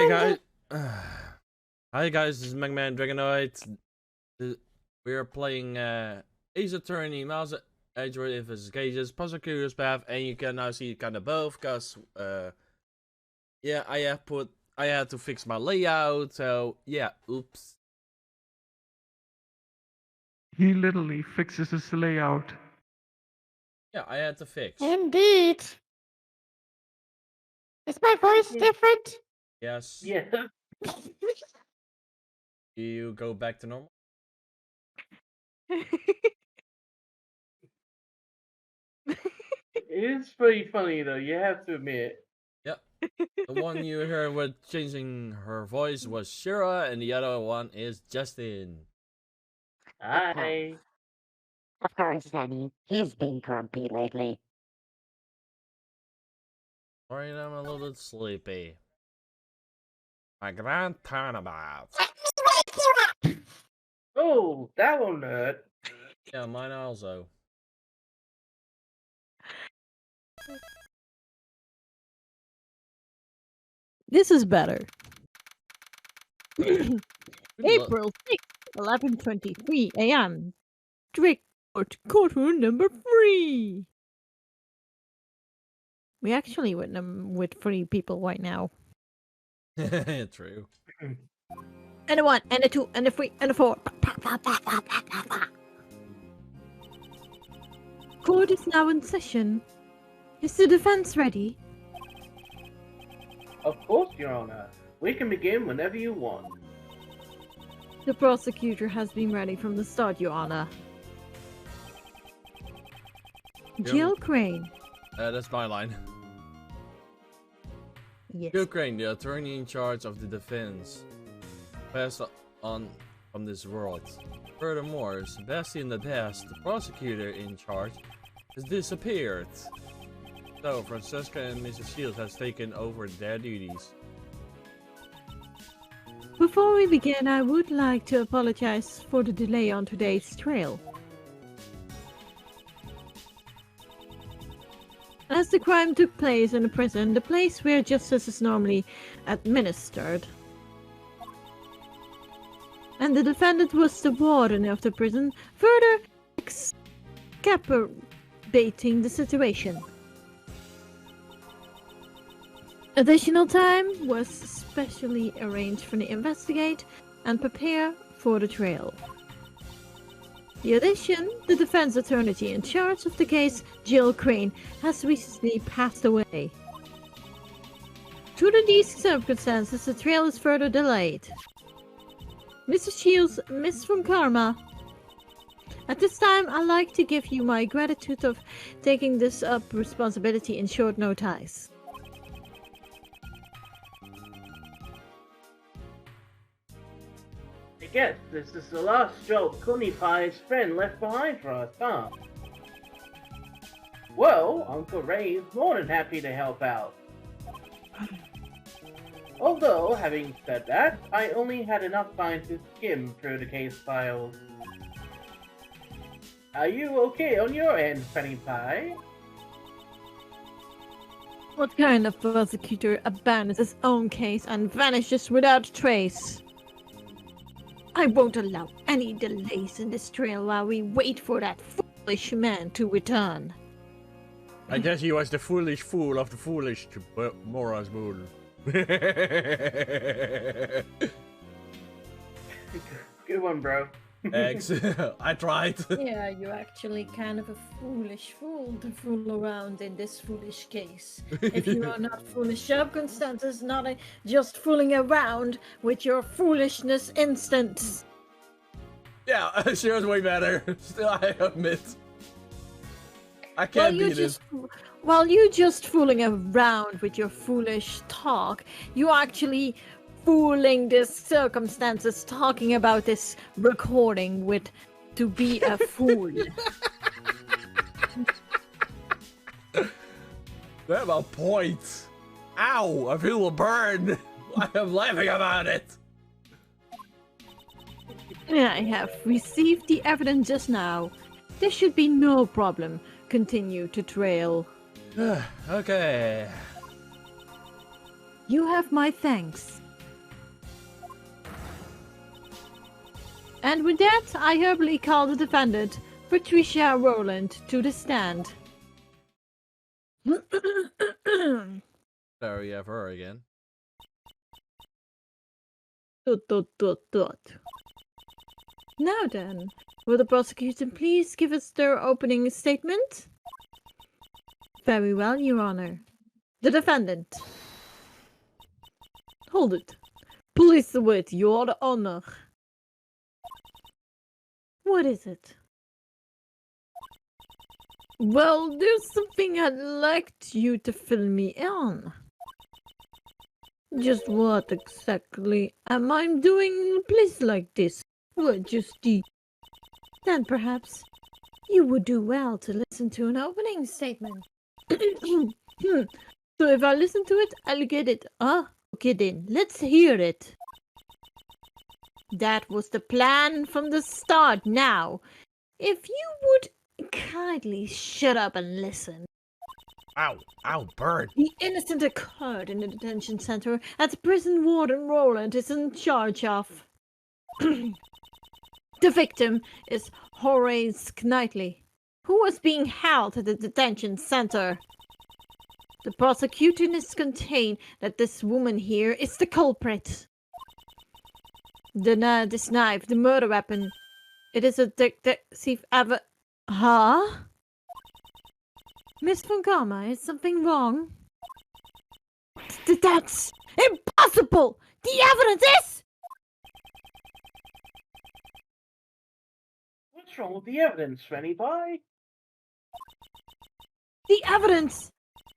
Hi guys. Hi guys, this is MegaDragonoid. We are playing Ace Attorney, Mouse Edgeworth Investigations, Prosecutor's Path, and you can now see kind of both, cause yeah, I had to fix my layout, so yeah, oops. He literally fixes his layout. Yeah, I had to fix. Indeed. Is my voice different? Yes. Yeah. You go back to normal. It is pretty funny though, you have to admit. Yep. The one you heard with changing her voice was Sira, and the other one is Justin. Hi. Of course, honey. He's been grumpy lately. Sorry, I'm a little bit sleepy. My grand turnabout. Oh, that one hurt. Yeah, mine also. This is better. April 6th, 11:23 a.m. District courtroom number 3. We actually with 3 people right now. True. And a 1, and a 2, and a 3, and a 4. Court is now in session. Is the defense ready? Of course, Your Honor. We can begin whenever you want. The prosecutor has been ready from the start, Your Honor. Jill Crane. That's my line. Yes. Jill Crane, the attorney in charge of the defense, passed on from this world. Furthermore, Sebastian the Best, the prosecutor in charge, has disappeared. So, Francesca and Mrs. Shields has taken over their duties. Before we begin, I would like to apologize for the delay on today's trail. As the crime took place in a prison, the place where justice is normally administered, and the defendant was the warden of the prison, further exacerbating the situation. Additional time was specially arranged for the investigate and prepare for the trial. In addition, the defense attorney in charge of the case, Jill Crane, has recently passed away. Due to these circumstances, the trial is further delayed. Mrs. Shields, Miss from Karma. At this time, I'd like to give you my gratitude of taking this up responsibility in short notice. I guess this is the last job Connie Pie's friend left behind for us, huh? Well, Uncle Ray's more than happy to help out. Although, having said that, I only had enough time to skim through the case files. Are you okay on your end, Penny Pie? What kind of prosecutor abandons his own case and vanishes without trace? I won't allow any delays in this trial while we wait for that foolish man to return. I guess he was the foolish fool of the foolish Mora's moon. Good one, bro. Thanks. I tried. Yeah, you're actually kind of a foolish fool to fool around in this foolish case. If you are not foolish circumstances, not just fooling around with your foolishness instance. Yeah, Shira's way better. Still, I admit. I can't beat it. While you just fooling around with your foolish talk, you actually fooling the circumstances, talking about this recording with to be a fool. They have a point. Ow! I feel a burn. I am laughing about it. I have received the evidence just now. There should be no problem. Continue to trail. Okay. You have my thanks. And with that, I humbly call the defendant, Patricia Rowland, to the stand. There we have her again. Dot. Now then, will the prosecutor please give us their opening statement? Very well, Your Honor. The defendant. Hold it. Please wait, Your Honor. What is it? Well, there's something I'd like you to fill me in. Just what exactly am I doing in a place like this? Well, then perhaps you would do well to listen to an opening statement. So if I listen to it, I'll get it. Okay then, let's hear it. That was the plan from the start. Now, if you would kindly shut up and listen. Ow, bird. The incident occurred in the detention center that prison warden Roland is in charge of. The victim is Horace Knightley, who was being held at the detention center. The prosecution is contained that this woman here is the culprit. This knife, the murder weapon, it is a decisive Huh? Miss Von Gamma, is something wrong? That's impossible! The evidence is... What's wrong with the evidence, Fanny Pie? The evidence!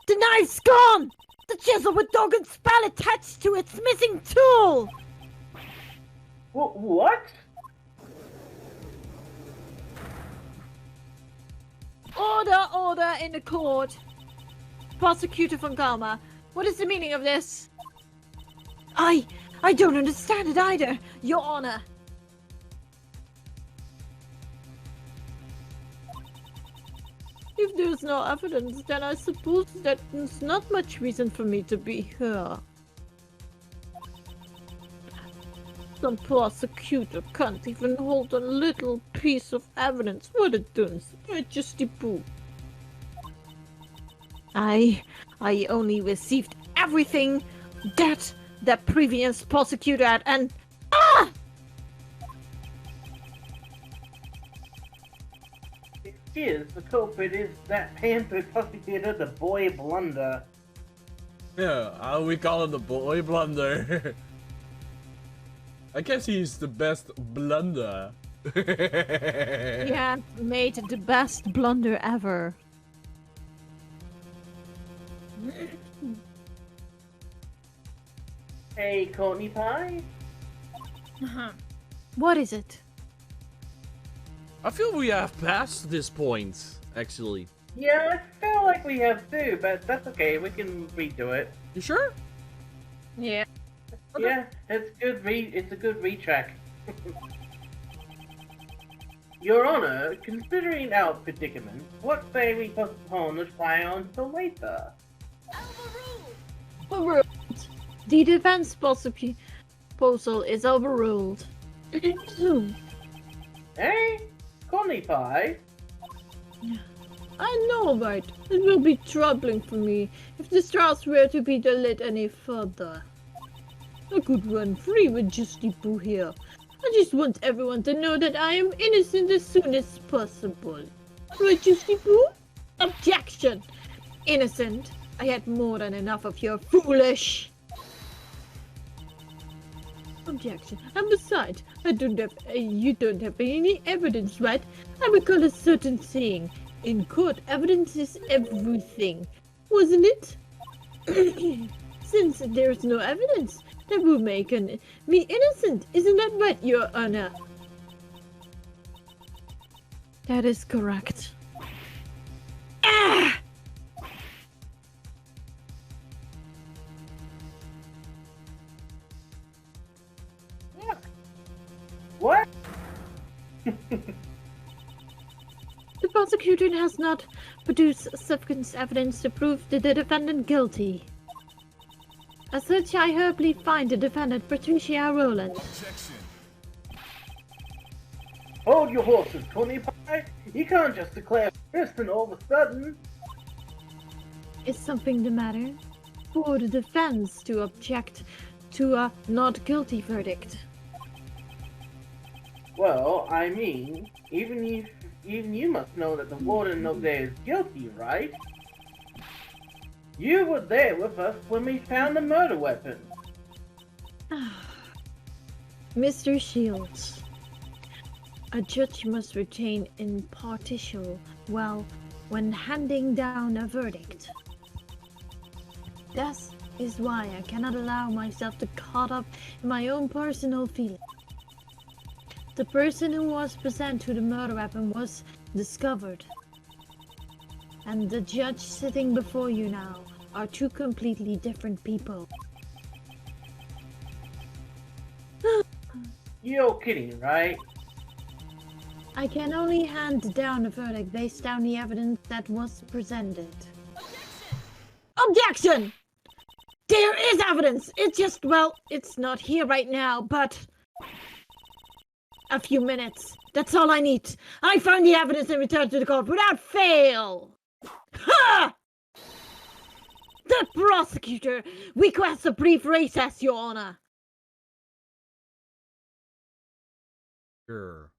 The knife's gone! The chisel with dog and spell attached to its missing tool! What? Order in the court. Prosecutor Von Gamma, what is the meaning of this? I don't understand it either, Your Honor. If there's no evidence, then I suppose that there's not much reason for me to be here. Some prosecutor can't even hold a little piece of evidence. What it does, I just depoo. I only received everything that the previous prosecutor had, and The culprit is that pampered prosecutor, the boy Blunder. Yeah, how we call him the boy blunder. I guess he's the best blunder. yeah, made the best blunder ever. Hey, Courtney Pie? What is it? I feel we have passed this point, actually. Yeah, I feel like we have too, but that's okay. We can redo it. You sure? Yeah. Okay. Yeah, it's good. It's a good retrack. Your Honor, considering our predicament, what say we postpone the trial until later? Overruled. The defense proposal is overruled. Hey, Courtney Pie? I know, right? It will be troubling for me if this trials were to be delayed any further. I could run free with Justy Poo here. I just want everyone to know that I am innocent as soon as possible. Right, Justy Poo? Objection! Innocent. I had more than enough of your foolish... Objection. And besides, you don't have any evidence, right? I recall a certain saying. In court, evidence is everything. Wasn't it? Since there's no evidence, that will make me innocent. Isn't that right, Your Honor? That is correct. Ah! What? The prosecutor has not produced sufficient evidence to prove the defendant guilty. As such, I humbly find the defendant Patricia Rowland. Objection. Hold your horses, Coney Pie. You can't just declare innocent all of a sudden. Is something the matter? For the defense to object to a not guilty verdict. Well, I mean, even you must know that the warden of there is guilty, right? You were there with us when we found the murder weapon. Mr. Shields, a judge must retain impartial, when handing down a verdict. That is why I cannot allow myself to caught up in my own personal feelings. The person who was present to the murder weapon was discovered. And the judge sitting before you now are two completely different people. You're kidding, right? I can only hand down a verdict based on the evidence that was presented. Objection! There is evidence! It's just, well, it's not here right now, but... a few minutes. That's all I need. I found the evidence and returned to the court without fail! Ha! The prosecutor requests a brief recess, Your Honor. Sure.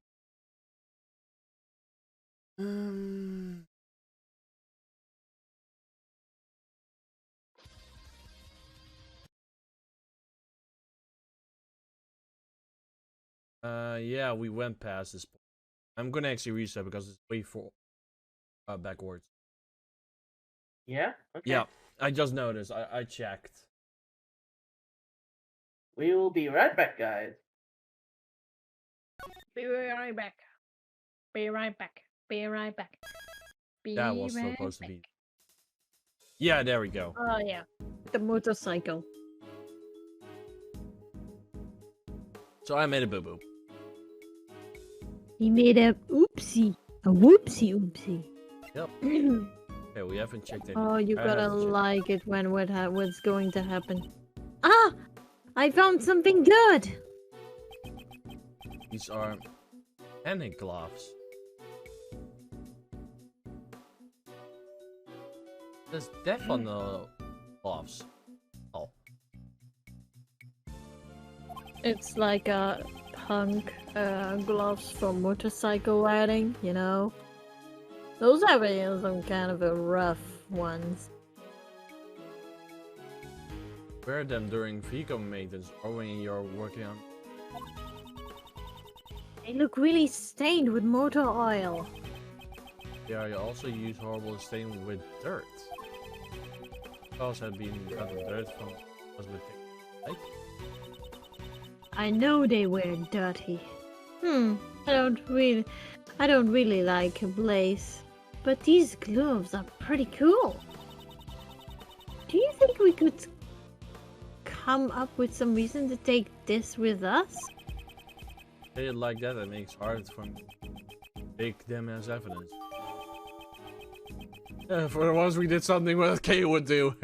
Yeah, we went past this point. I'm gonna actually reset because it's way backwards. Yeah? Okay. Yeah, I just noticed. I checked. We will be right back, guys. Be right back. Be right back. Be right back. Be That was right supposed to be. back. Yeah, there we go. Oh yeah. The motorcycle. So I made a boo boo. He made a oopsie. A whoopsie oopsie. Yep. Okay, we haven't checked it. Oh, you I gotta haven't checked. like it when what's going to happen. Ah! I found something good! These are hand gloves. There's death on the gloves. Oh. It's like a punk gloves for motorcycle riding, you know? Those are really some kind of a rough ones. Wear them during vehicle maintenance or when you're working on. They look really stained with motor oil. Yeah, you also use horrible stain with dirt. Cars had been covered with dirt from cosmetic. Right? I know they were dirty. I don't really like a blaze. But these gloves are pretty cool. Do you think we could come up with some reason to take this with us? Say it like that, it makes it hard for me to take them as evidence. For the ones we did something what Kay would do.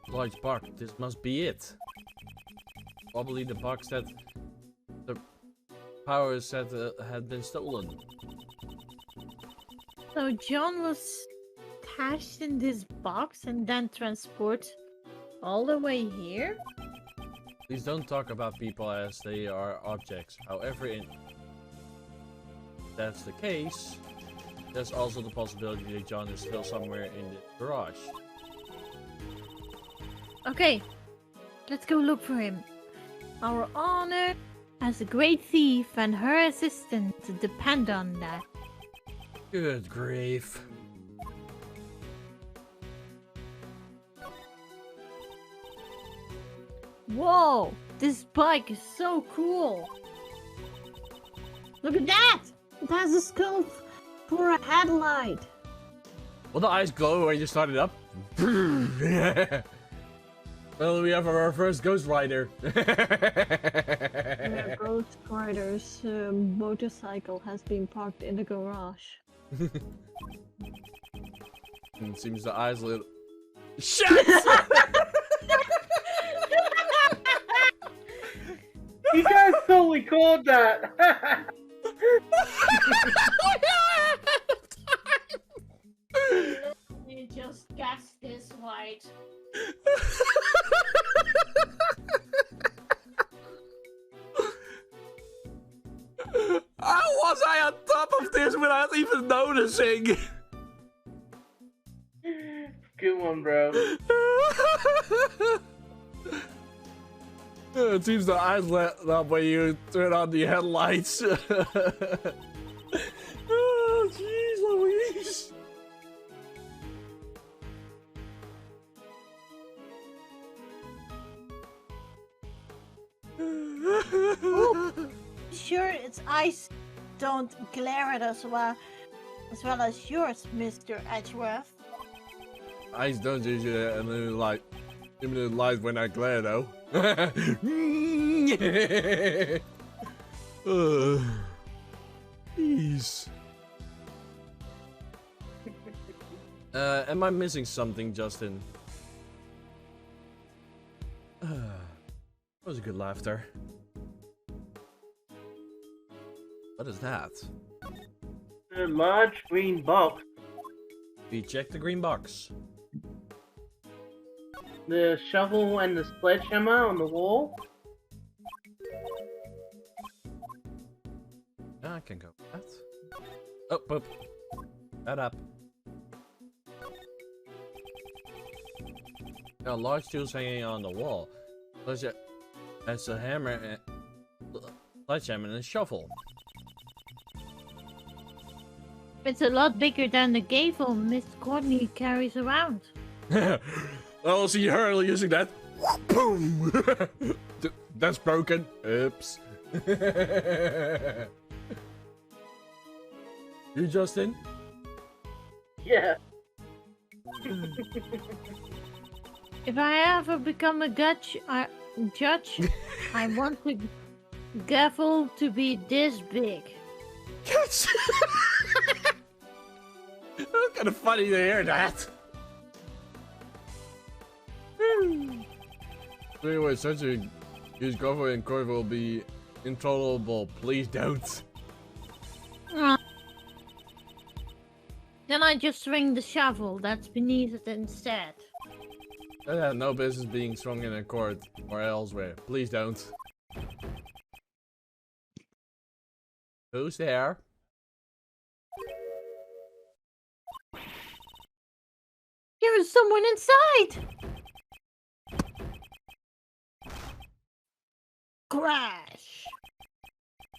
Large box, this must be it. Probably the box that the power set had been stolen. So John was stashed in this box and then transported all the way here? Please don't talk about people as they are objects. However, if that's the case, there's also the possibility that John is still somewhere in the garage. Okay, let's go look for him. Our honor as a great thief and her assistant depend on that. Good grief. Whoa, this bike is so cool. Look at that! It has a skull for a headlight. Will the eyes glow when you start it up? Well, we have our first Ghost Rider. Ghost Rider's motorcycle has been parked in the garage. It seems the eyes lit. Shit! totally called that. You just guessed this right. How was I on top of this without even noticing? Good one, bro. It seems the eyes lit up when you turn on the headlights. Oh, jeez Louise. Sure, its eyes don't glare at us as well as yours, Mr. Edgeworth. Eyes don't usually illuminate light when I glare though. Jeez. Am I missing something, Justin? That was a good laughter. What is that? A large green box. We check the green box. The shovel and the sledgehammer on the wall. I can go with that. Oh, poop. That up. Now, large tools hanging on the wall. That's a hammer and sledgehammer and a shovel. It's a lot bigger than the gavel Miss Courtney carries around. I'll see her using that. Boom! That's broken. Oops. You, Justin? Yeah. If I ever become a judge, I want the gavel to be this big. Yes! It's kind of funny to hear that. Anyway, such a huge gavel and cord will be intolerable. Please don't. Then I just swing the shovel that's beneath it instead. That had no business being strung in a cord or elsewhere. Please don't. Who's there? There is someone inside! Crash!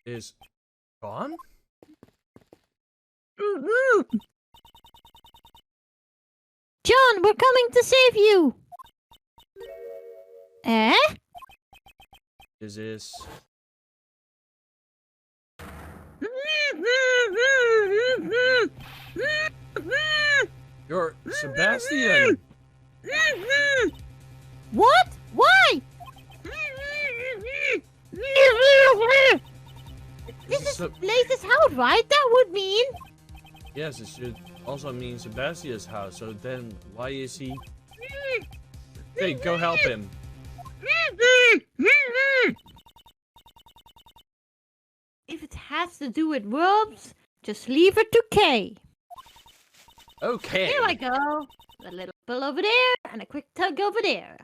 Is gone? John, we're coming to save you! Eh? This is... You're Sebastian! What? Why? This is So- Blaze's house, right? That would mean... Yes, it should also mean Sebastian's house, so then why is he... Hey, go help him. If it has to do with robes, just leave it to Kay. Okay. Here I go. A little pull over there and a quick tug over there.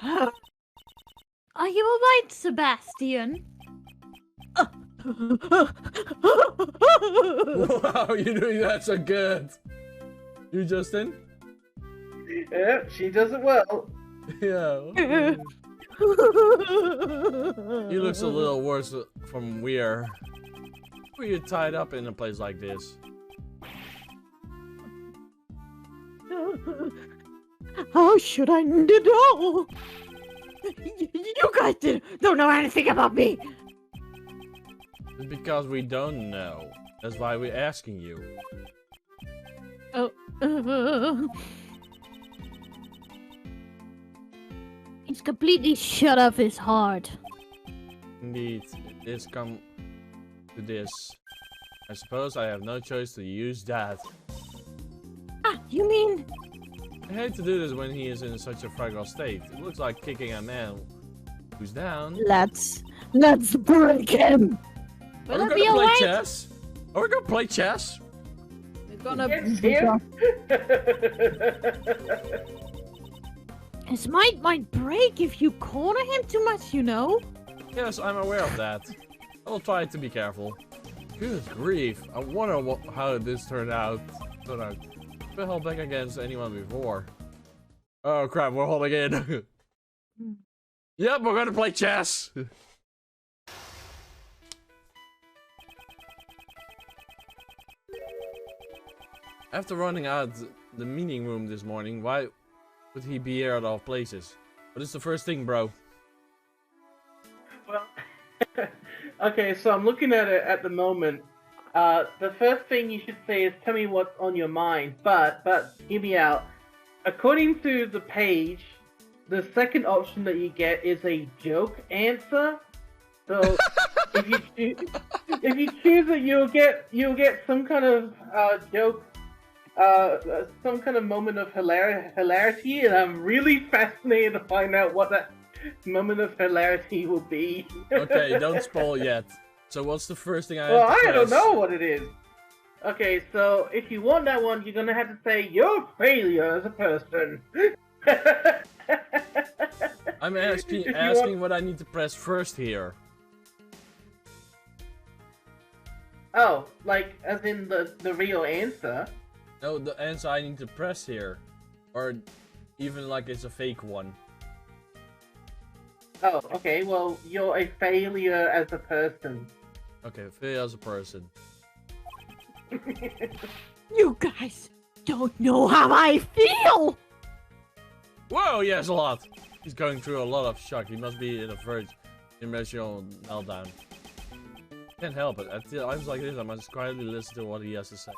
Are you alright, Sebastian? Wow, you're doing that so good. You, Justin? Yeah, she does it well. Yeah. He looks a little worse from where you tied up in a place like this. How should I know? You guys don't know anything about me. It's because we don't know. That's why we're asking you. Oh. He's completely shut off his heart. Indeed, this come to this. I suppose I have no choice to use that. Ah, you mean... I hate to do this when he is in such a fragile state. It looks like kicking a man Who's down? Let's break him. Will Are it we be gonna play alright? chess? Are we gonna play chess? We're gonna. Yes, here. His mind might break if you corner him too much, you know. Yes, I'm aware of that. I will try to be careful. Good grief! I wonder how this turned out. I held back against anyone before. Oh crap! We're holding in. Yep, we're gonna play chess. After running out the meeting room this morning, why would he be here at all places? What is the first thing, bro? Well, okay, so I'm looking at it at the moment. The first thing you should say is tell me what's on your mind, but hear me out. According to the page, the second option that you get is a joke answer. So if you choose it, you'll get some kind of joke, some kind of moment of hilarity, and I'm really fascinated to find out what that moment of hilarity will be. Okay, don't spoil yet. So what's the first thing I Well, have to I don't press? know what it is. Okay, so if you want that one, you're gonna have to say you're a failure as a person. I'm asking If you want- what I need to press first here. Oh, like as in the real answer. No, the answer I need to press here. Or even like it's a fake one. Oh, okay, well, you're a failure as a person. Okay, fail as a person. You guys don't know how I feel. Whoa, yes, a lot. He's going through a lot of shock. He must be in a very emotional meltdown. Can't help it. At times like this, I must quietly listen to what he has to say.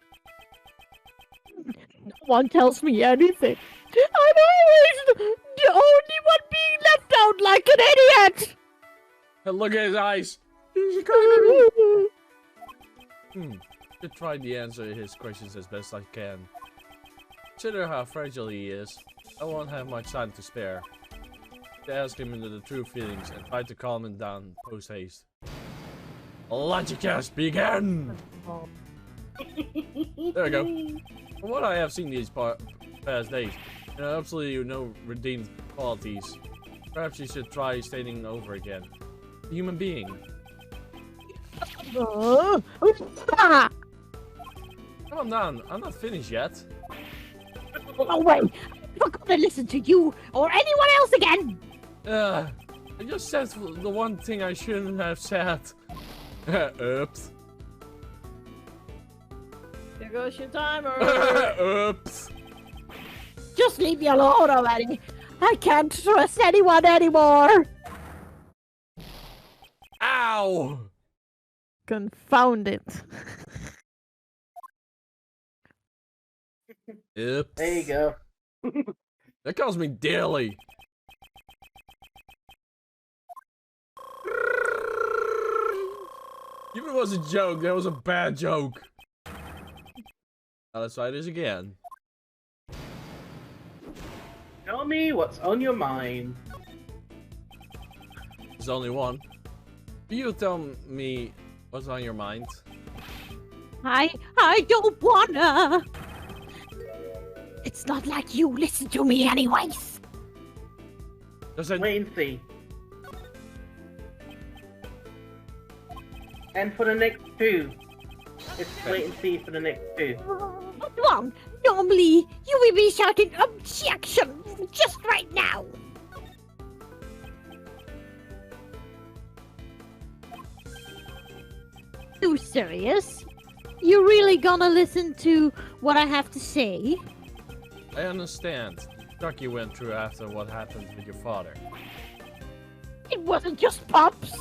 No one tells me anything. I'm always the only one being left out like an idiot. And look at his eyes. He's crying. Should try to answer his questions as best I can. Consider how fragile he is. I won't have much time to spare. To ask him into the true feelings and try to calm him down post haste. Let your cast begin! There we go. From what I have seen these past days, there are absolutely no redeemed qualities. Perhaps you should try stating over again. A human being. Calm down, I'm not finished yet. No way! I'm not gonna listen to you or anyone else again! I just said the one thing I shouldn't have said. Oops. There goes your timer! Oops. Just leave me alone already! I can't trust anyone anymore! Ow! Confound it. Oops. There you go. That cost me dearly. Even if it was a joke, that was a bad joke. Now let's try this again. Tell me what's on your mind. There's only one. You tell me what's on your mind. I don't wanna! It's not like you listen to me anyways! Does it... Wait and see. And for the next two. It's wait and see for the next two. What's wrong? Normally, you will be shouting objection just right now! You serious? You really gonna listen to what I have to say? I understand the shock you went through after what happened with your father. It wasn't just Pops!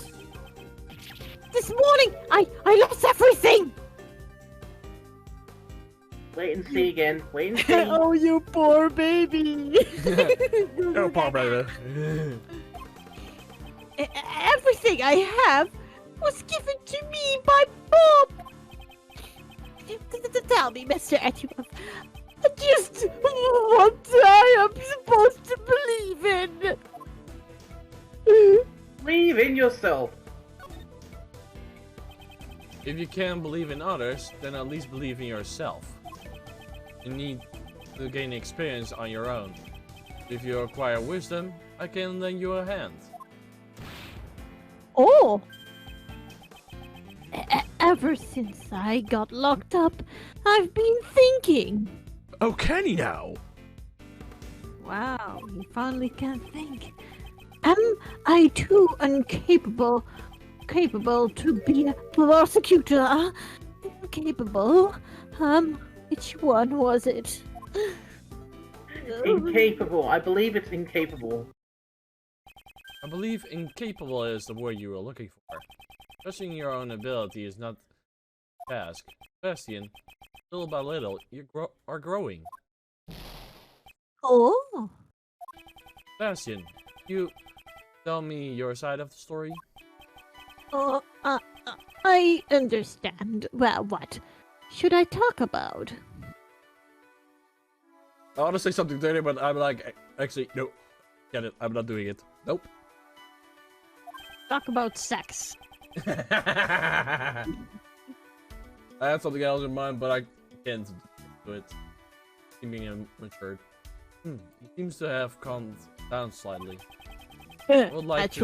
This morning, I lost everything! Wait and see again. Wait and see. Oh, you poor baby! Oh, poor brother. Everything I have was given to me by Bob! Tell me, Mr. Edgeworth, just what I am supposed to believe in! yourself. If you can't believe in others, then at least believe in yourself. You need to gain experience on your own. If you acquire wisdom, I can lend you a hand. Oh! Ever since I got locked up, I've been thinking. Oh, can he now? Wow, you finally can think. Am I too incapable to be a prosecutor? Incapable? Which one was it? Incapable. I believe it's incapable. I believe incapable is the word you were looking for. Trusting your own ability is not a task. Bastian, little by little, you are growing. Oh. Bastian, you tell me your side of the story? I understand. Well, what should I talk about? I want to say something dirty, but I'm like, actually, no. Get it, I'm not doing it. Nope. Talk about sex. I had something else in mind, but I can't do it. Seeming matured. He seems to have calmed down slightly. Would like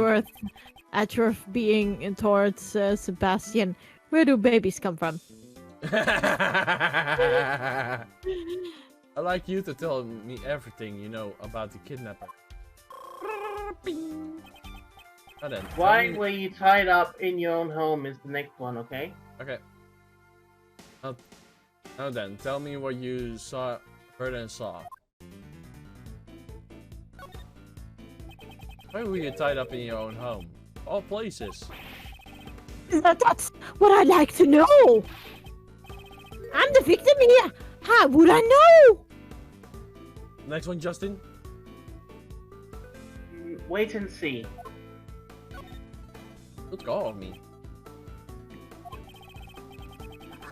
Edgeworth being towards Sebastian. Where do babies come from? I'd like you to tell me everything you know about the kidnapper. Now then, Why were you tied up in your own home is the next one, okay? Okay. Now then, tell me what you heard and saw. Why were you tied up in your own home? All places. That's what I'd like to know. I'm the victim here. How would I know? Next one, Justin. Wait and see. Let's go on me.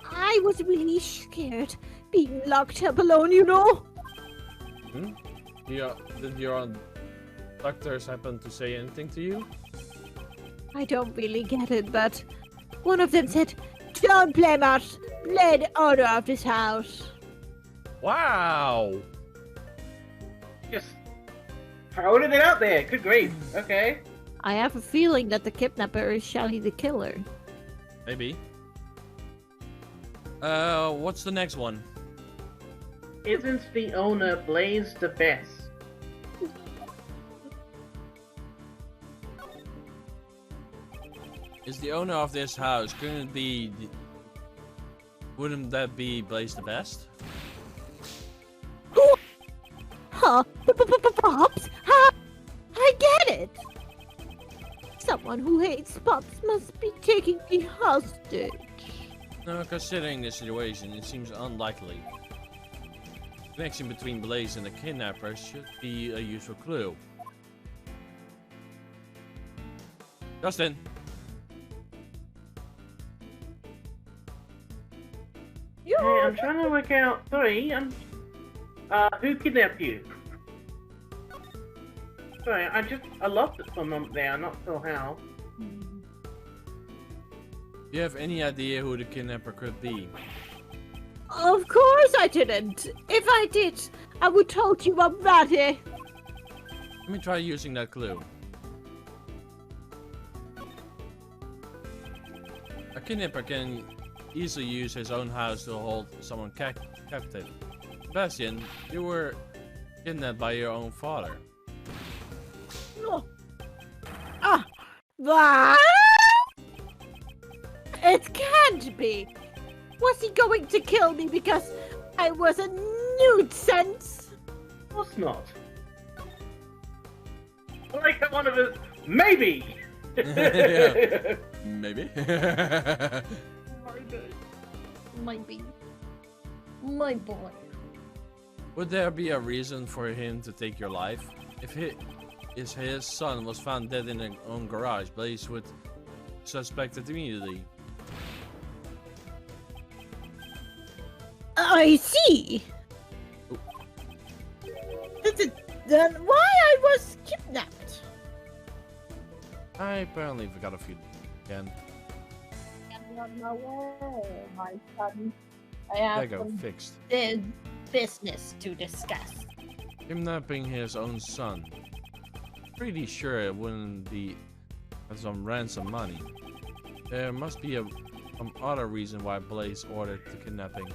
I was really scared being locked up alone, you know. Did your doctors happen to say anything to you? I don't really get it, but one of them said, "Don't play much. Play the owner of this house." Wow! Just throwing it out there. Good grief. Okay. I have a feeling that the kidnapper is Shelly the killer. Maybe. What's the next one? Isn't the owner Blaze the best? Is the owner of this house wouldn't that be Blaze the best? Huh? Pops? Huh? I get it. Someone who hates Pops must be taking me hostage. No, considering the situation, it seems unlikely. The connection between Blaze and the kidnapper should be a useful clue. Justin! Hey, I'm trying to work out. Sorry, who kidnapped you? Sorry, I lost it for a moment there. I'm not sure how. Do you have any idea who the kidnapper could be? Of course I didn't. If I did, I would told you already. Let me try using that clue. A kidnapper can easily use his own house to hold someone captive. Sebastian, you were kidnapped by your own father. What? It can't be. Was he going to kill me because I was a nuisance? Of course not. Like one of his maybe. Yeah. Maybe. Maybe. My boy. Would there be a reason for him to take your life? If his son was found dead in his own garage, Blaze would suspect it immediately. I see. Ooh. Then why I was kidnapped? I apparently forgot a few again. Get out of my way, my son. I There have you go, some fixed. business to discuss. Kidnapping his own son. Pretty sure it wouldn't be some ransom money. There must be some other reason why Blaze ordered the kidnapping.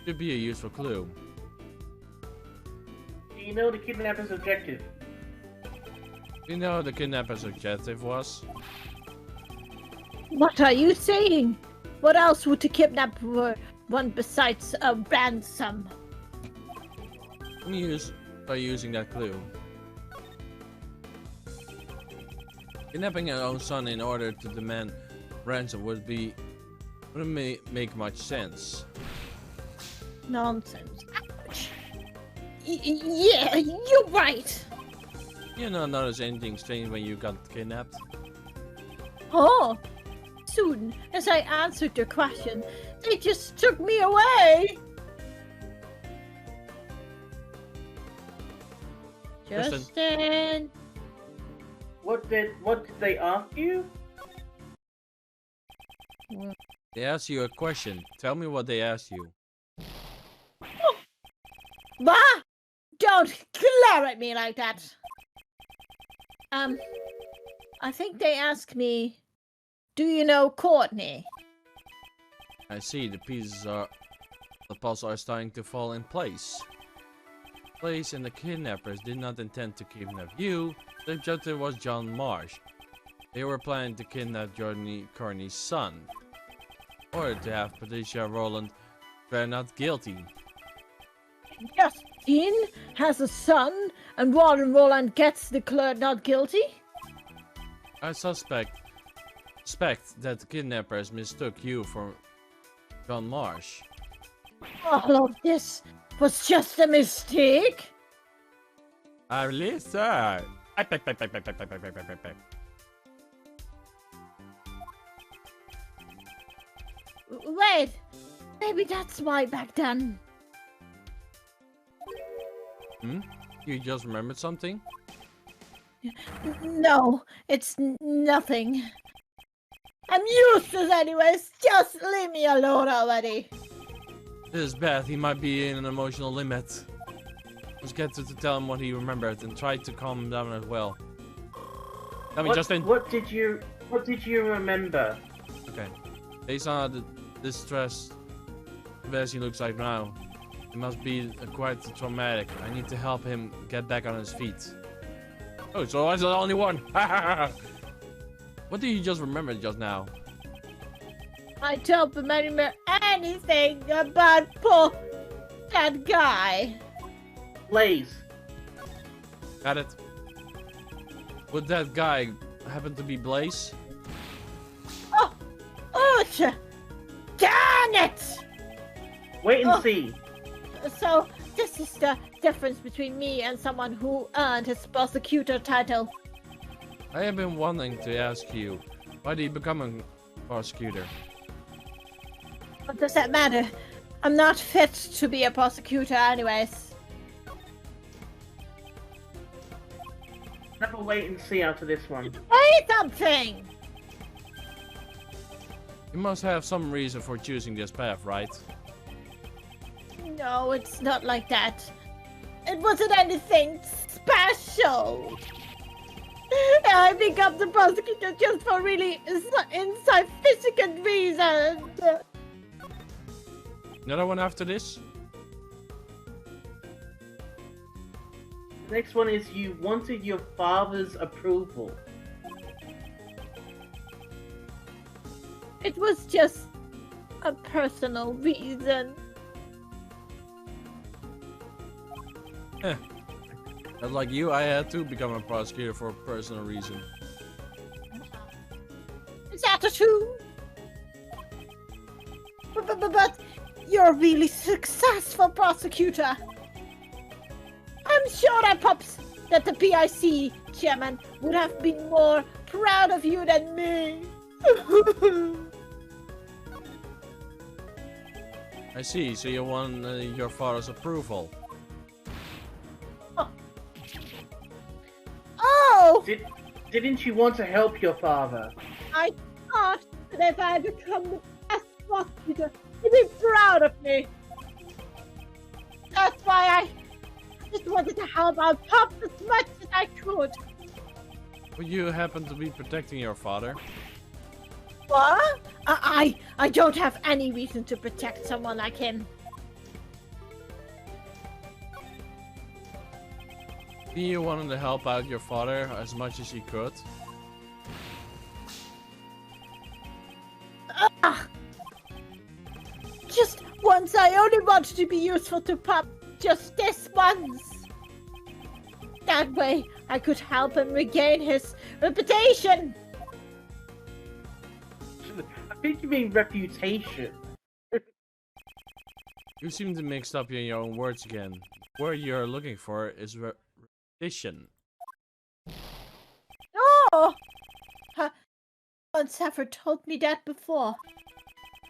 Could be a useful clue. Do you know the kidnapper's objective? You know what the kidnapper's objective was? What are you saying? What else would the kidnapper want besides a ransom? Let me use by using that clue. Kidnapping your own son in order to demand ransom wouldn't make much sense. Nonsense. Ouch. Yeah, you're right. You not notice anything strange when you got kidnapped? Oh, soon as I answered your question, they just took me away. Justin. What did they ask you? They asked you a question. Tell me what they asked you. Bah! Don't glare at me like that. I think they asked me, do you know Courtney? I see the pieces of the puzzle are starting to fall in place. Blaze and the kidnappers did not intend to kidnap you. The objective was John Marsh. They were planning to kidnap Courtney's son, in order to have Patricia Rowland declared not guilty. Justin has a son, and Warren Roland gets declared not guilty? I suspect that the kidnappers mistook you for John Marsh. All of this was just a mistake? I believe so. Wait, maybe that's why back then. You just remembered something? No, it's nothing. I'm useless anyways, just leave me alone already. This is bad. He might be in an emotional limit. Let's get to tell him what he remembered and try to calm him down as well. Tell me, Justin. What did you remember? Okay. Based on the distress as he looks like now, it must be quite traumatic. I need to help him get back on his feet. Oh, so I was the only one. What did you just remember just now? I don't remember anything about that guy. Blaze. Got it. Would that guy happen to be Blaze? Oh, darn it! Wait and see. So, this is the difference between me and someone who earned his prosecutor title. I have been wanting to ask you, why did you become a prosecutor? What does that matter? I'm not fit to be a prosecutor anyways. Have a wait and see after this one. Say something! You must have some reason for choosing this path, right? No, it's not like that. It wasn't anything special. I became the prosecutor just for really insignificant reasons. Another one after this? The next one is you wanted your father's approval. It was just a personal reason. But like you, I had to become a prosecutor for a personal reason. Is that true? But you're a really successful prosecutor. I'm sure that the PIC chairman would have been more proud of you than me. I see, so you won your father's approval. Oh! Did Didn't you want to help your father? I thought that if I become the best prosecutor, he'd be proud of me. That's why I just wanted to help out Pops as much as I could. Would you happen to be protecting your father? What? I don't have any reason to protect someone like him. You wanted to help out your father as much as you could? Just once, I only wanted to be useful to Pop. Just this once. That way, I could help him regain his reputation. I think you mean reputation. You seem to mix up in your own words again. What you're looking for is repetition. Oh! Once ever told me that before.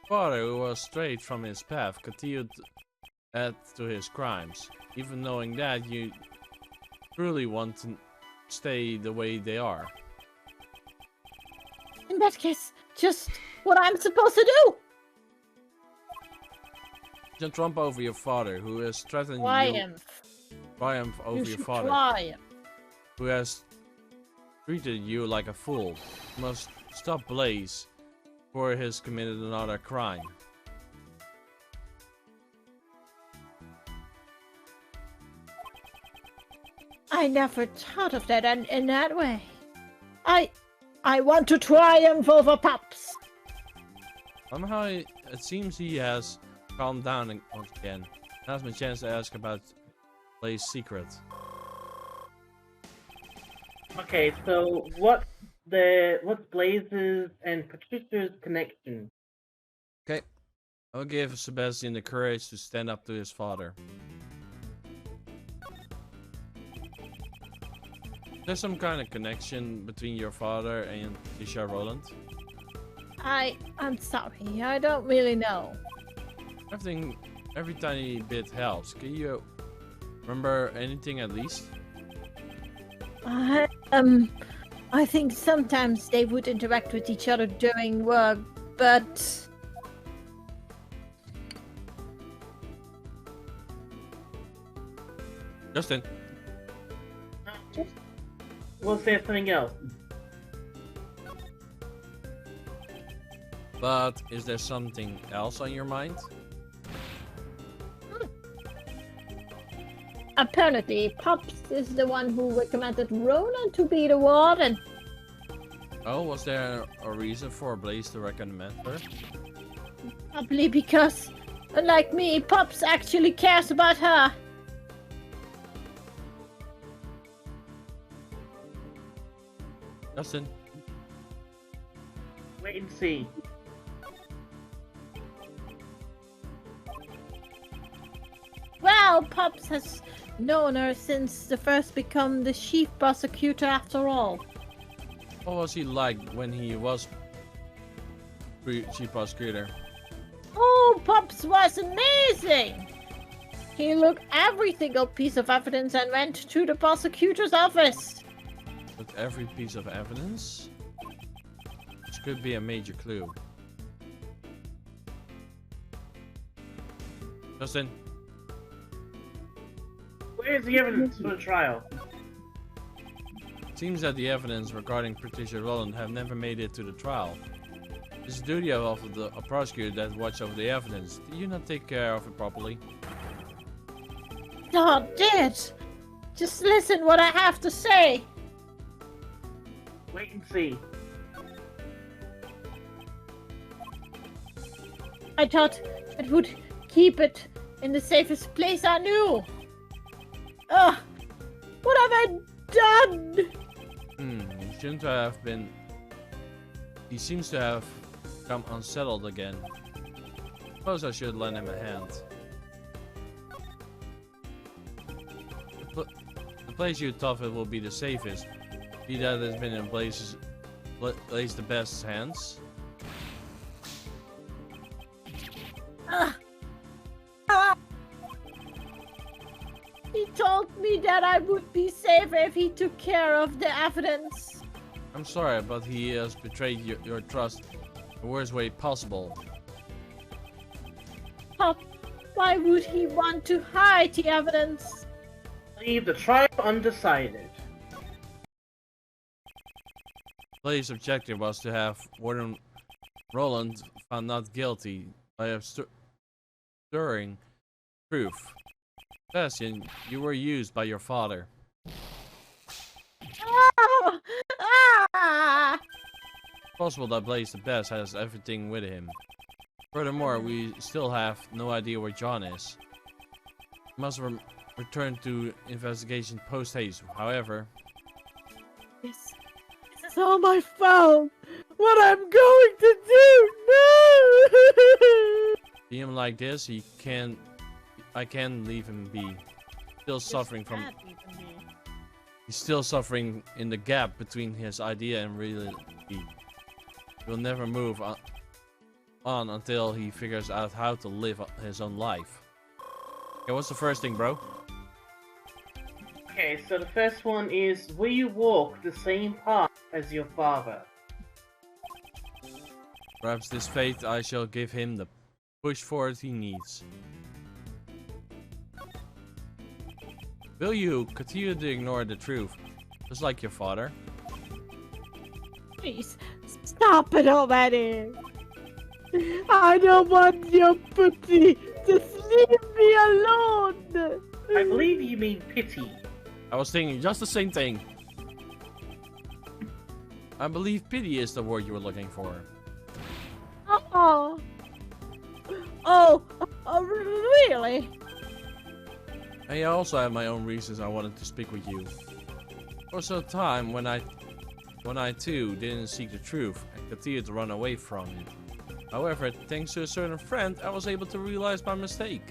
Father, who was strayed from his path, continued to add to his crimes, even knowing that you truly want to stay the way they are. In that case, just what I'm supposed to do. You trump over your father, who has threatened Triumph. you. Triumph over You your should father, triumph. who has treated you like a fool. You must stop Blaze, for he has committed another crime. I never thought of that in that way. I want to triumph over Pops. Somehow it seems he has calmed down once again. Now's my chance to ask about Blaze's secret. Okay, so what's Blaze's and Patricia's connection? Okay, I'll give Sebastian the courage to stand up to his father. There's some kind of connection between your father and Tisha Roland? I'm sorry, I don't really know. Every tiny bit helps. Can you remember anything at least? I think sometimes they would interact with each other during work, but Justin. Was there something else? But is there something else on your mind? apparently Pops is the one who recommended Ronan to be the warden. Oh, was there a reason for Blaze to recommend her? Probably because, unlike me, Pops actually cares about her. Justin. Wait and see. Well, Pops has known her since the first become the chief prosecutor after all. What was he like when he was chief prosecutor? Oh, Pops was amazing! He looked every single piece of evidence and went to the prosecutor's office. With every piece of evidence? Which could be a major clue. Justin. Where is the evidence for the trial? It seems that the evidence regarding Patricia Roland have never made it to the trial. It's the duty of a prosecutor that watch over the evidence. Do you not take care of it properly? Oh, did. Just listen what I have to say. Wait and see. I thought it would keep it in the safest place I knew. Ugh, what have I done? He shouldn't have been. He seems to have become unsettled again. Suppose I should lend him a hand. The place you thought it will be the safest. Be that has been in Blaze's the best hands. He told me that I would be safer if he took care of the evidence. I'm sorry, but he has betrayed your trust the worst way possible. Oh, why would he want to hide the evidence? Leave the trial undecided. Blaze's objective was to have Warden Roland found not guilty by obscuring proof. Sebastian, you were used by your father. Ah! Ah! It's possible that Blaze the Best has everything with him. Furthermore, we still have no idea where John is. He must return to investigation post-haste. However, This is all my fault. What I'm going to do? No! see him like this, I can't leave him be. Still suffering from. He's still suffering in the gap between his idea and reality. He'll never move on until he figures out how to live his own life. Okay, what's the first thing, bro? Okay, so the first one is, will you walk the same path as your father? Perhaps this fate I shall give him the push forward he needs. Will you continue to ignore the truth, just like your father? Please, stop it already. I don't want your putty. Just leave me alone. I believe you mean pity. I was thinking just the same thing. I believe pity is the word you were looking for. Oh. Oh, really? I also have my own reasons I wanted to speak with you. For some time when I too didn't seek the truth and continued to run away from it. However, thanks to a certain friend, I was able to realize my mistake.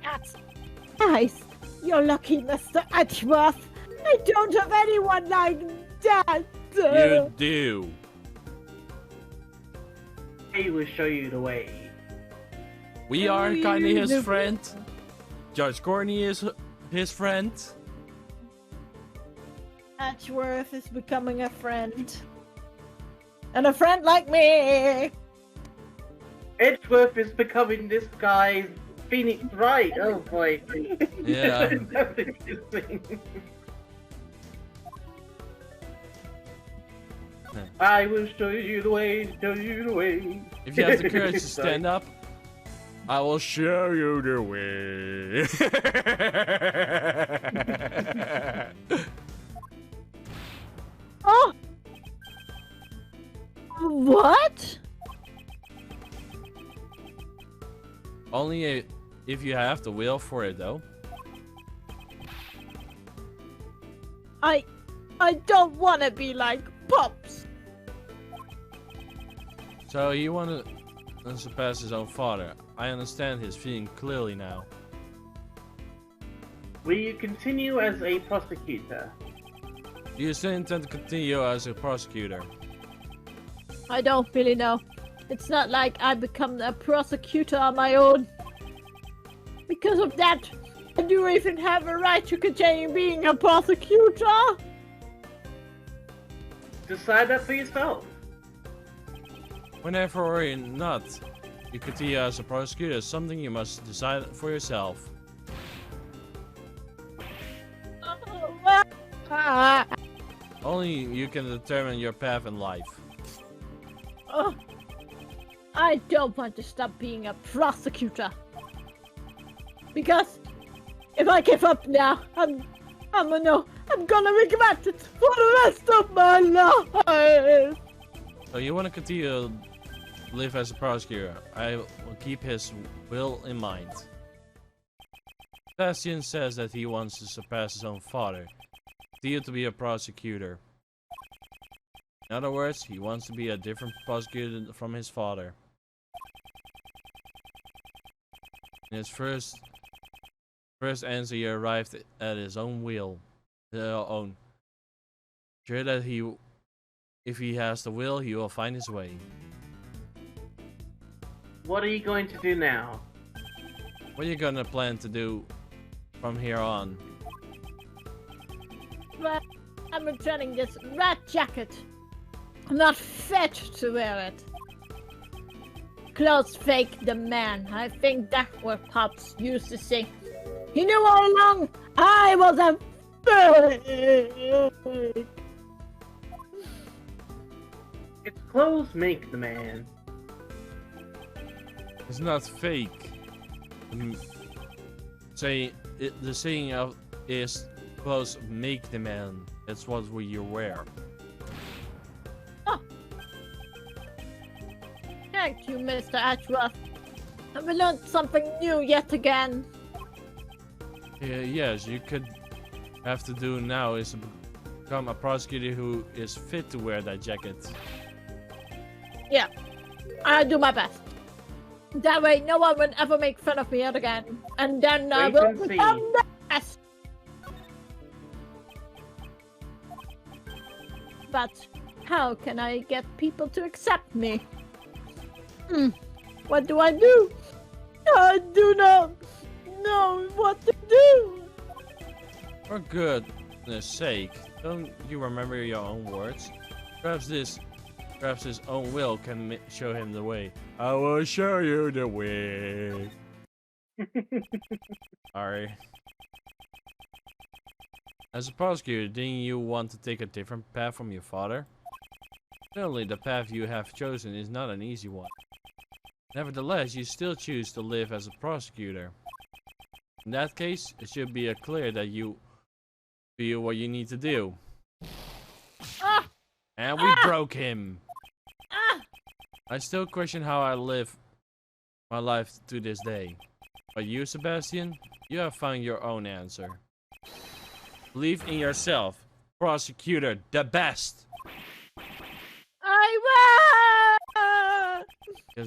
That's nice. You're lucky, Mr. Edgeworth. I don't have anyone like that. You do. He will show you the way. We are kinda his friend. Judge Corney is his friend. Edgeworth is becoming a friend. And a friend like me. Edgeworth is becoming this guy's Phoenix Wright. Oh boy. Yeah. That's interesting. I will show you the way, show you the way. If you have the courage to stand up, I will show you the way. Oh! What? Only if you have the will for it, though. I don't want to be like Pops. So you want to surpass his own father. I understand his feeling clearly now. Will you continue as a prosecutor? Do you still intend to continue as a prosecutor? I don't really know. It's not like I become a prosecutor on my own. Because of that, I do even have a right to continue being a prosecutor. Decide that for yourself. Whenever or not, you continue as a prosecutor is something you must decide for yourself. Only you can determine your path in life. Oh, I don't want to stop being a prosecutor. Because if I give up now, I'm gonna regret it for the rest of my life. So you want to continue to live as a prosecutor. I will keep his will in mind. Sebastian says that he wants to surpass his own father. Continue to be a prosecutor. In other words, he wants to be a different prosecutor from his father. In his first answer, he arrived at his own will. Sure that if he has the will, he will find his way. What are you going to do now? What are you gonna plan to do from here on? Well, I'm returning this rat jacket. I'm not fit to wear it. Clothes fake the man. I think that's what Pops used to say. He knew all along I was a fake. Its clothes make the man. It's not fake. The saying of is clothes make the man. That's what you wear. Oh. Thank you, Mr. Edgeworth. We learned something new yet again. Yes, you could have to do now is become a prosecutor who is fit to wear that jacket. Yeah, I'll do my best. That way, no one will ever make fun of me yet again. And then I Wait will and see. become the best. But how can I get people to accept me? What do I do? I do not know what to do. For goodness sake, don't you remember your own words? Perhaps his own will can show him the way. I will show you the way. Sorry. As a prosecutor, didn't you want to take a different path from your father? Certainly the path you have chosen is not an easy one. Nevertheless, you still choose to live as a prosecutor. In that case, it should be clear that you feel what you need to do. Ah! And we broke him. Ah! I still question how I live my life to this day. But you, Sebastian, you have found your own answer. Believe in yourself. Prosecutor, the best. I will! He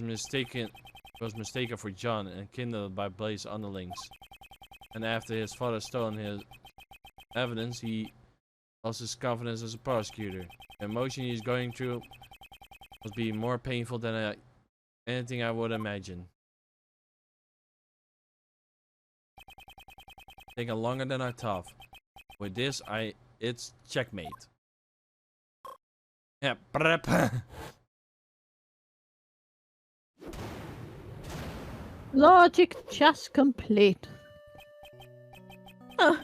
was mistaken for John and kidnapped by Blaze underlings. And after his father stole his evidence, he lost his confidence as a prosecutor. The emotion he's going through must be more painful than anything I would imagine. Taking longer than I thought. With this, it's checkmate. Yeah, prep. Logic just complete. Darn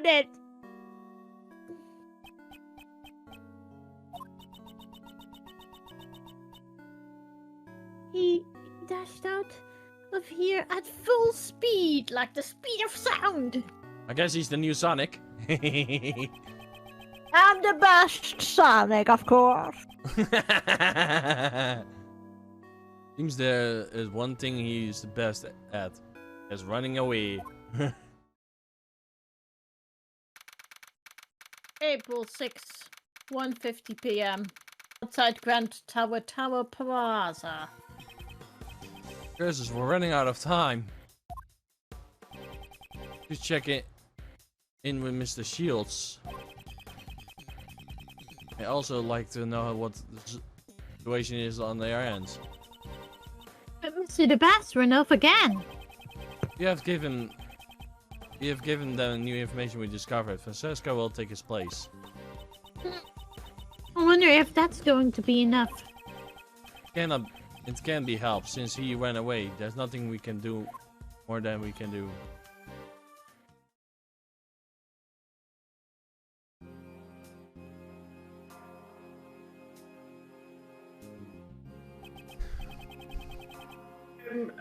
it! He dashed out of here at full speed, like the speed of sound. I guess he's the new Sonic. I'm the best Sonic, of course. Seems there is one thing he's the best at. Is running away. April 6th, 1:50 p.m. Outside Grand Tower Plaza. Curses, we're running out of time. Just check it in with Mr. Shields. I also like to know what the situation is on their ends. But Mr. the Bass ran off again. We have given them new information we discovered. Francesco will take his place. I wonder if that's going to be enough. It can be helped since he ran away. There's nothing we can do more than we can do.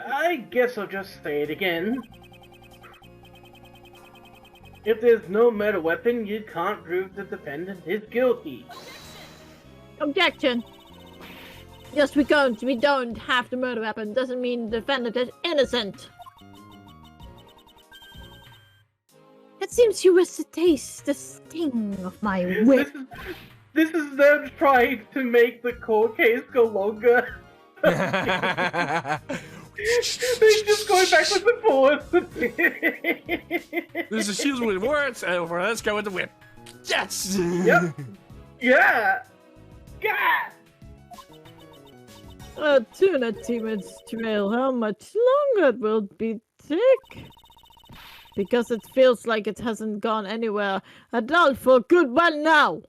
I guess I'll just say it again. If there's no meta weapon, you can't prove the defendant is guilty. Objection. Just because we don't have the murder weapon doesn't mean the defendant is innocent. It seems you wish to taste the sting of my whip. This is them trying to make the court case go longer. They're just going backwards and forwards. This is Shields with words, and let's go with the whip. Yes! Yep. Yeah! Yeah! A tuna teammate's trail, how much longer it will be sick? Because it feels like it hasn't gone anywhere at all for a good while now.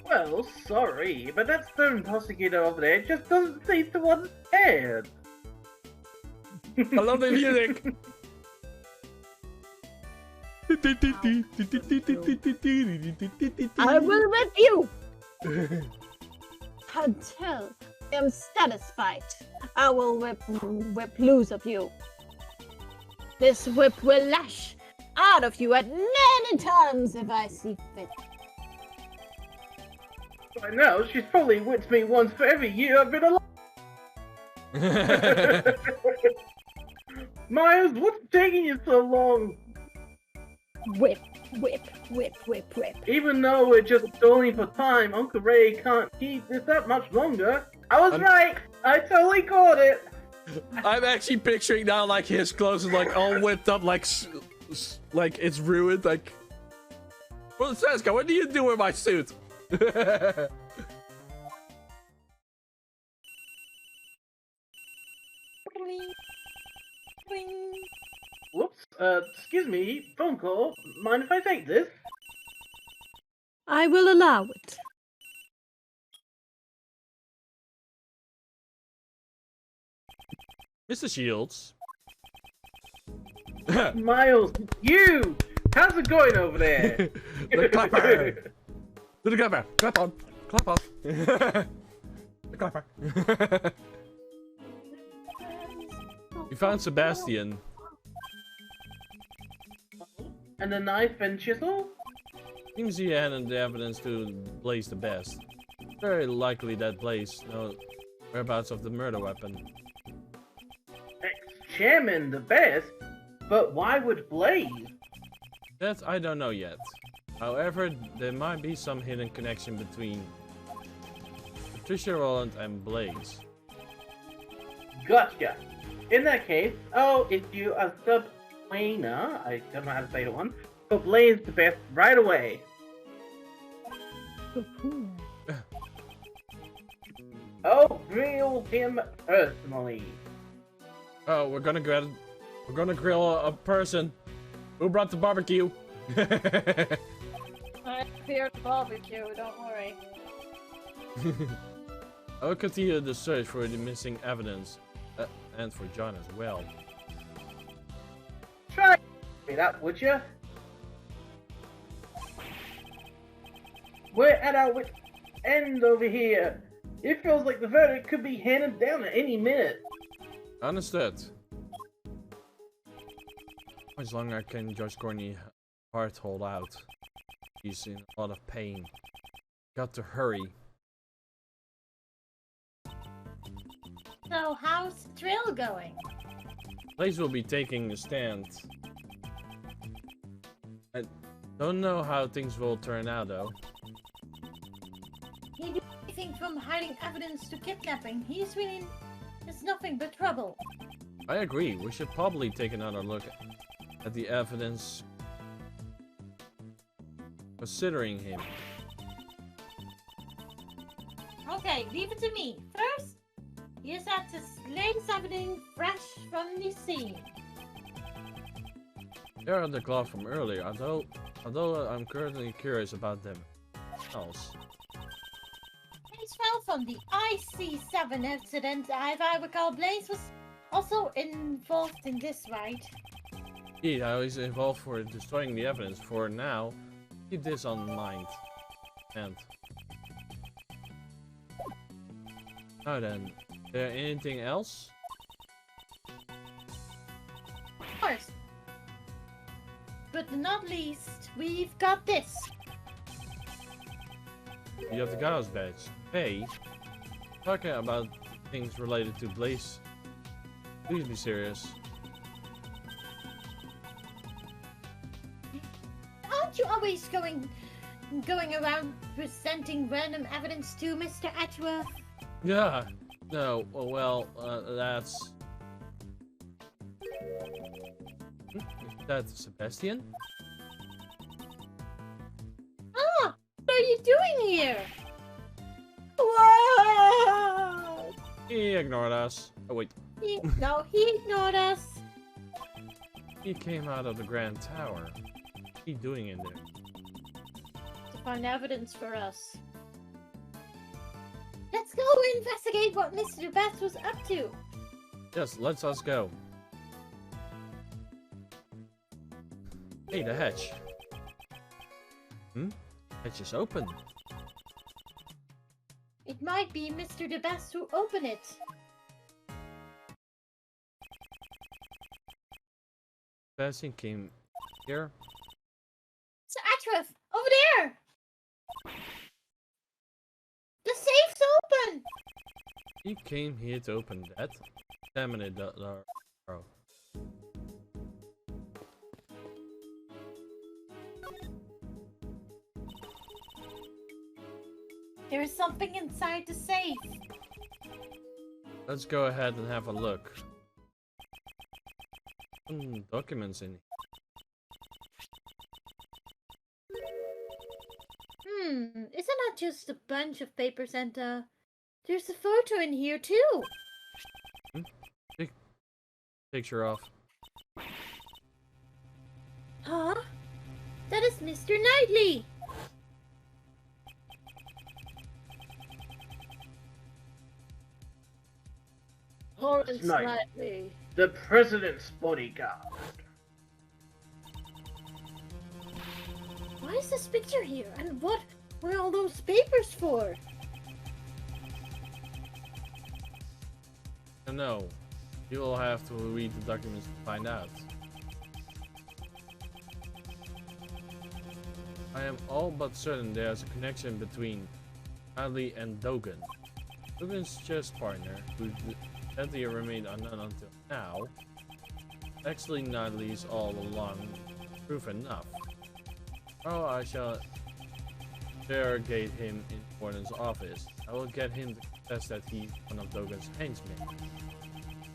Well, sorry, but that stone prosecutor over there just doesn't seem to understand. I love the music. I will whip you until I am satisfied. I will whip loose of you. This whip will lash out of you at many times if I see fit. I know, she's probably whipped me once for every year I've been alive. Miles, what's taking you so long? Whip, whip, whip, whip, whip. Even though we're just stalling for time, Uncle Ray can't keep this up much longer. I was right! I totally caught it! I'm actually picturing now like his clothes is like all whipped up, like it's ruined. Like, well, Seska, what do you do with my suit? Whoops, excuse me, phone call. Mind if I take this? I will allow it. Mr. Shields. Miles, you! How's it going over there? The clapper! Do the clapper! Clap on! Clap on! The clapper! We found Sebastian. And a knife and chisel? Seems he handed the evidence to Blaze the best. Very likely that Blaze knows whereabouts of the murder weapon. Ex-chairman the best? But why would Blaze? That I don't know yet. However, there might be some hidden connection between Patricia Roland and Blaze. Gotcha. In that case, I'll issue a subpoena, I don't know how to say the one, for Blaze the best right away. I'll grill him personally. Oh, we're gonna grill a person. Who brought the barbecue? I fear the barbecue, don't worry. I will continue the search for the missing evidence, and for John as well. Try it up, would you? We're at our wit's end over here. It feels like the verdict could be handed down at any minute. Understood. How much longer can Judge Corney heart hold out? He's in a lot of pain. Got to hurry. So, how's the drill going? Blaze will be taking a stand. I don't know how things will turn out though. He did anything from hiding evidence to kidnapping. He's nothing but trouble. I agree, we should probably take another look at the evidence considering him. Okay, leave it to me. First, here's that the latest evidence fresh from the scene. There are the gloves from earlier, although I'm currently curious about them else. These fell from the IC7 incident. If I recall, Blaze was also involved in this, right? Yeah, I was involved for destroying the evidence. For now, keep this on mind. And now then, is there anything else? Of course. But not least, we've got this. You have the Gauss badge. Hey, talking about things related to Blaze. Please be serious. Aren't you always going around presenting random evidence to Mr. Edgeworth? Yeah. No. Well, that's. That's Sebastian. Ah, what are you doing here? Whoa! He ignored us. Oh wait. No, he ignored us. He came out of the Grand Tower. What's he doing in there? To find evidence for us. Let's go investigate what Mr. Bass was up to. Yes, let's us go. Hey, the hatch. Hatch is open. It might be Mr. DeBest who opened it. Sebastian came here. Sir Edgeworth, over there! The safe's open! He came here to open that. Examine it, oh. There is something inside the safe. Let's go ahead and have a look. Documents in. Isn't that just a bunch of papers and there's a photo in here too. Picture off. Huh? That is Mr. Knightley. Horace Knightley. The president's bodyguard. Why is this picture here? And what were all those papers for? No, you will have to read the documents to find out. I am all but certain there's a connection between Adley and Dogan. Dogan's chess partner, who sadly remained unknown until now. Actually, Nightly's all along proof enough. Oh, I shall interrogate him in Gordon's office. I will get him to confess that he's one of Dogan's henchmen.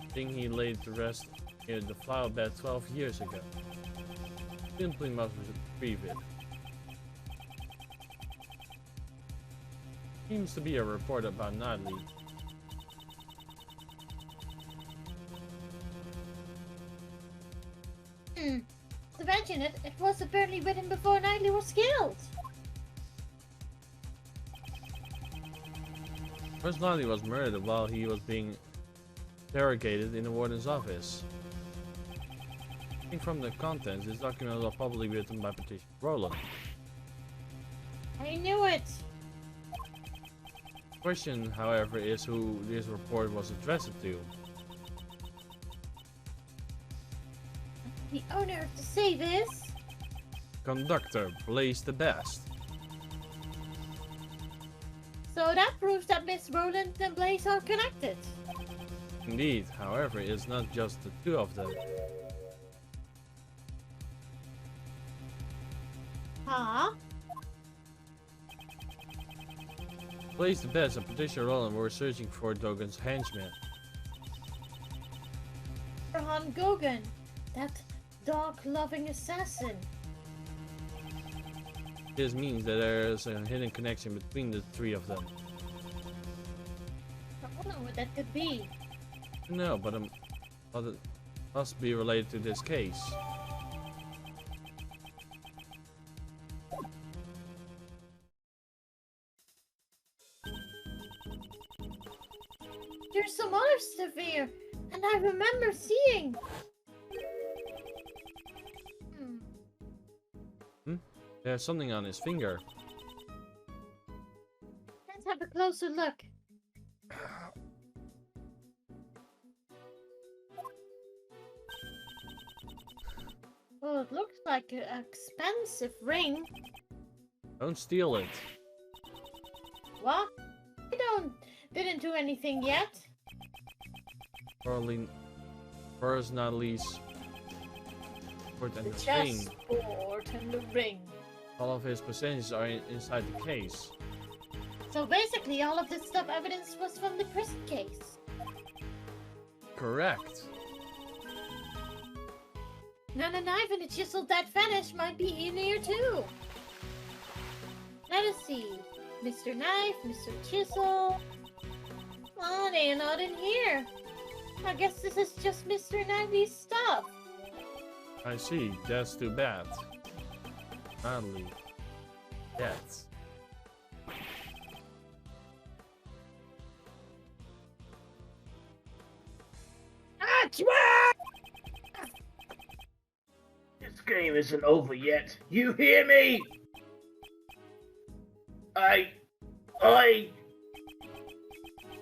The thing he laid to rest near the flower bed 12 years ago. Simply must retrieve it. Seems to be a report about Nightly. To mention it, it was apparently written before Knightley was killed. First, Nightly was murdered while he was being interrogated in the warden's office. I think from the contents, this document was probably written by Patricia Rowland. I knew it. The question, however, is who this report was addressed to. The owner of the safe is... Conductor, Blaze the Best. So that proves that Miss Rowland and Blaze are connected. Indeed, however, it's not just the two of them. Huh? Blaze the Best and Patricia Rowland were searching for Dogan's henchman. Rohan Gogan, that dog-loving assassin. This means that there is a hidden connection between the three of them. I don't know what that could be. No, but it must be related to this case. There's some other stuff here, and I remember seeing. There's something on his finger. Let's have a closer look. Well, it looks like an expensive ring. Don't steal it. What? Didn't do anything yet. First, not least, and The the ring. chessboard and the ring. All of his possessions are inside the case. So basically, all of this stuff evidence was from the prison case. Correct. Now the knife and the chisel that vanished might be in here too. Let us see. Mr. Knife, Mr. Chisel. Oh, they're not in here. I guess this is just Mr. Knightley's stuff. I see. That's too bad. Sadly. Yes. This game isn't over yet. You hear me?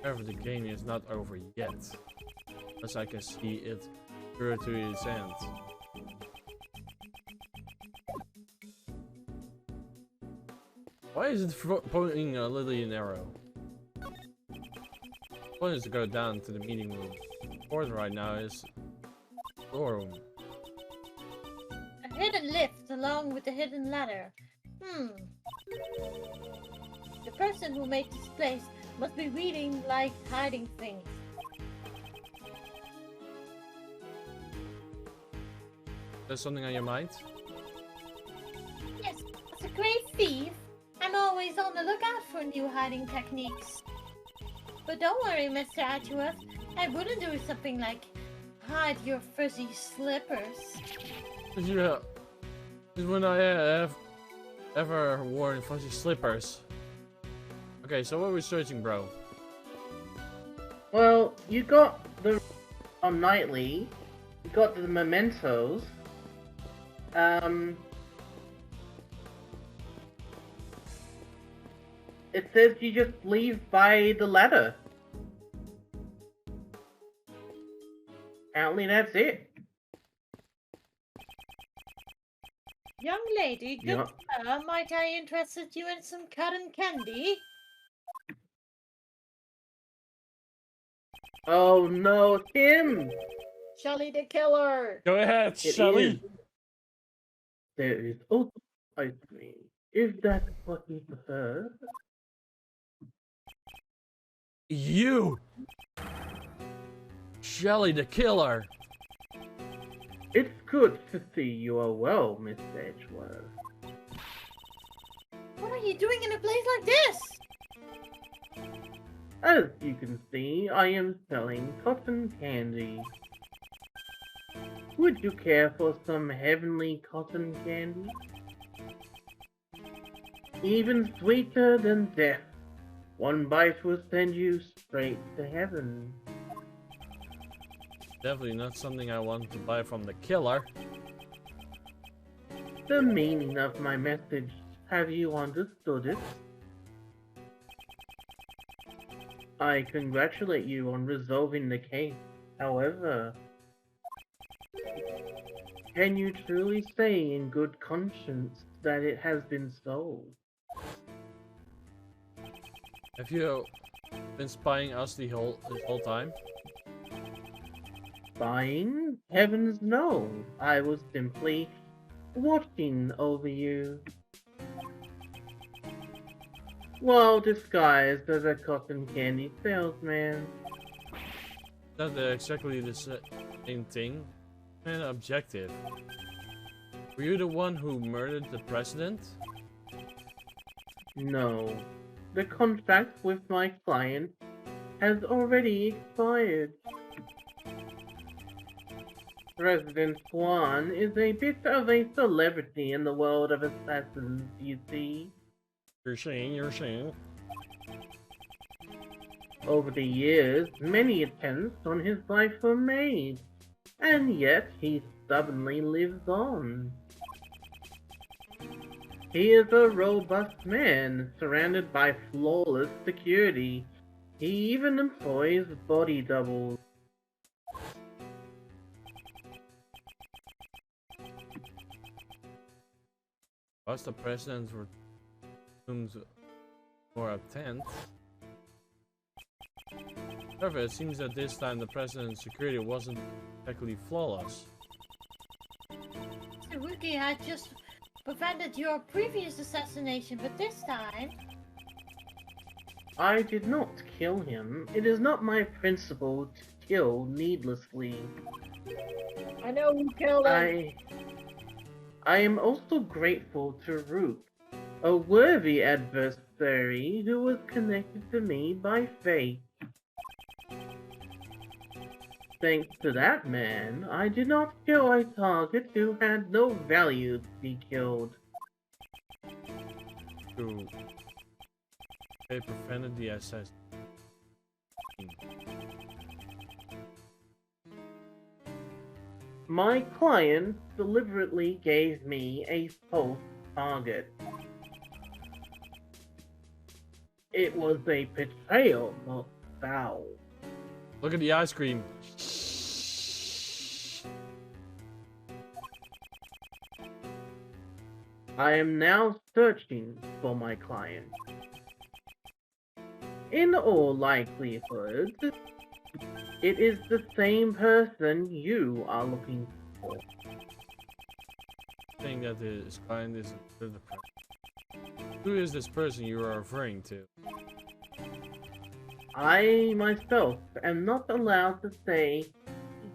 However, the game is not over yet. As I can see it through to its end. Why is it pointing a little arrow? The point is to go down to the meeting room. Important right now is storeroom. A hidden lift along with a hidden ladder. The person who made this place must be reading like hiding things. There's something on your mind? Yes, as a great thief, I'm always on the lookout for new hiding techniques. But don't worry, Mr. Edgeworth, I wouldn't do something like hide your fuzzy slippers. Yeah. Is when I have ever worn fuzzy slippers. Okay, so what are we searching, bro? Well, you got the on Nightly, you got the mementos. It says you just leave by the ladder. Apparently that's it. Young lady, good Yeah. sir, might I interest you in some cotton candy? Oh no, him! Shelly the killer! Go ahead, It Shelly. is. There is also ice cream. If that's what you prefer. You! Shelly the killer! It's good to see you are well, Miss Edgeworth. What are you doing in a place like this? As you can see, I am selling cotton candy. Would you care for some heavenly cotton candy? Even sweeter than death. One bite will send you straight to heaven. Definitely not something I want to buy from the killer. The meaning of my message, have you understood it? I congratulate you on resolving the case. However, can you truly say in good conscience that it has been solved? Have you been spying us this whole time? Spying? Heavens no! I was simply watching over you. Well, disguised as a cotton candy salesman. Not exactly the same thing. An objective. Were you the one who murdered the president? No. The contract with my client has already expired. President Swan is a bit of a celebrity in the world of assassins, you see. You're saying. Over the years, many attempts on his life were made, and yet he stubbornly lives on. He is a robust man, surrounded by flawless security. He even employs body doubles. Was the president resumed more attent? However, it seems that this time the president's security wasn't exactly flawless. Mr. Wookie had just prevented your previous assassination, but this time... I did not kill him. It is not my principle to kill needlessly. I know you killed him! I am also grateful to Root, a worthy adversary who was connected to me by fate. Thanks to that man, I did not kill a target who had no value to be killed. To they prevented the assassin. My client deliberately gave me a false target. It was a betrayal, not foul. Look at the ice cream. I am now searching for my client. In all likelihood, it is the same person you are looking for. Saying that his client is the person. Who is this person you are referring to? I myself am not allowed to say.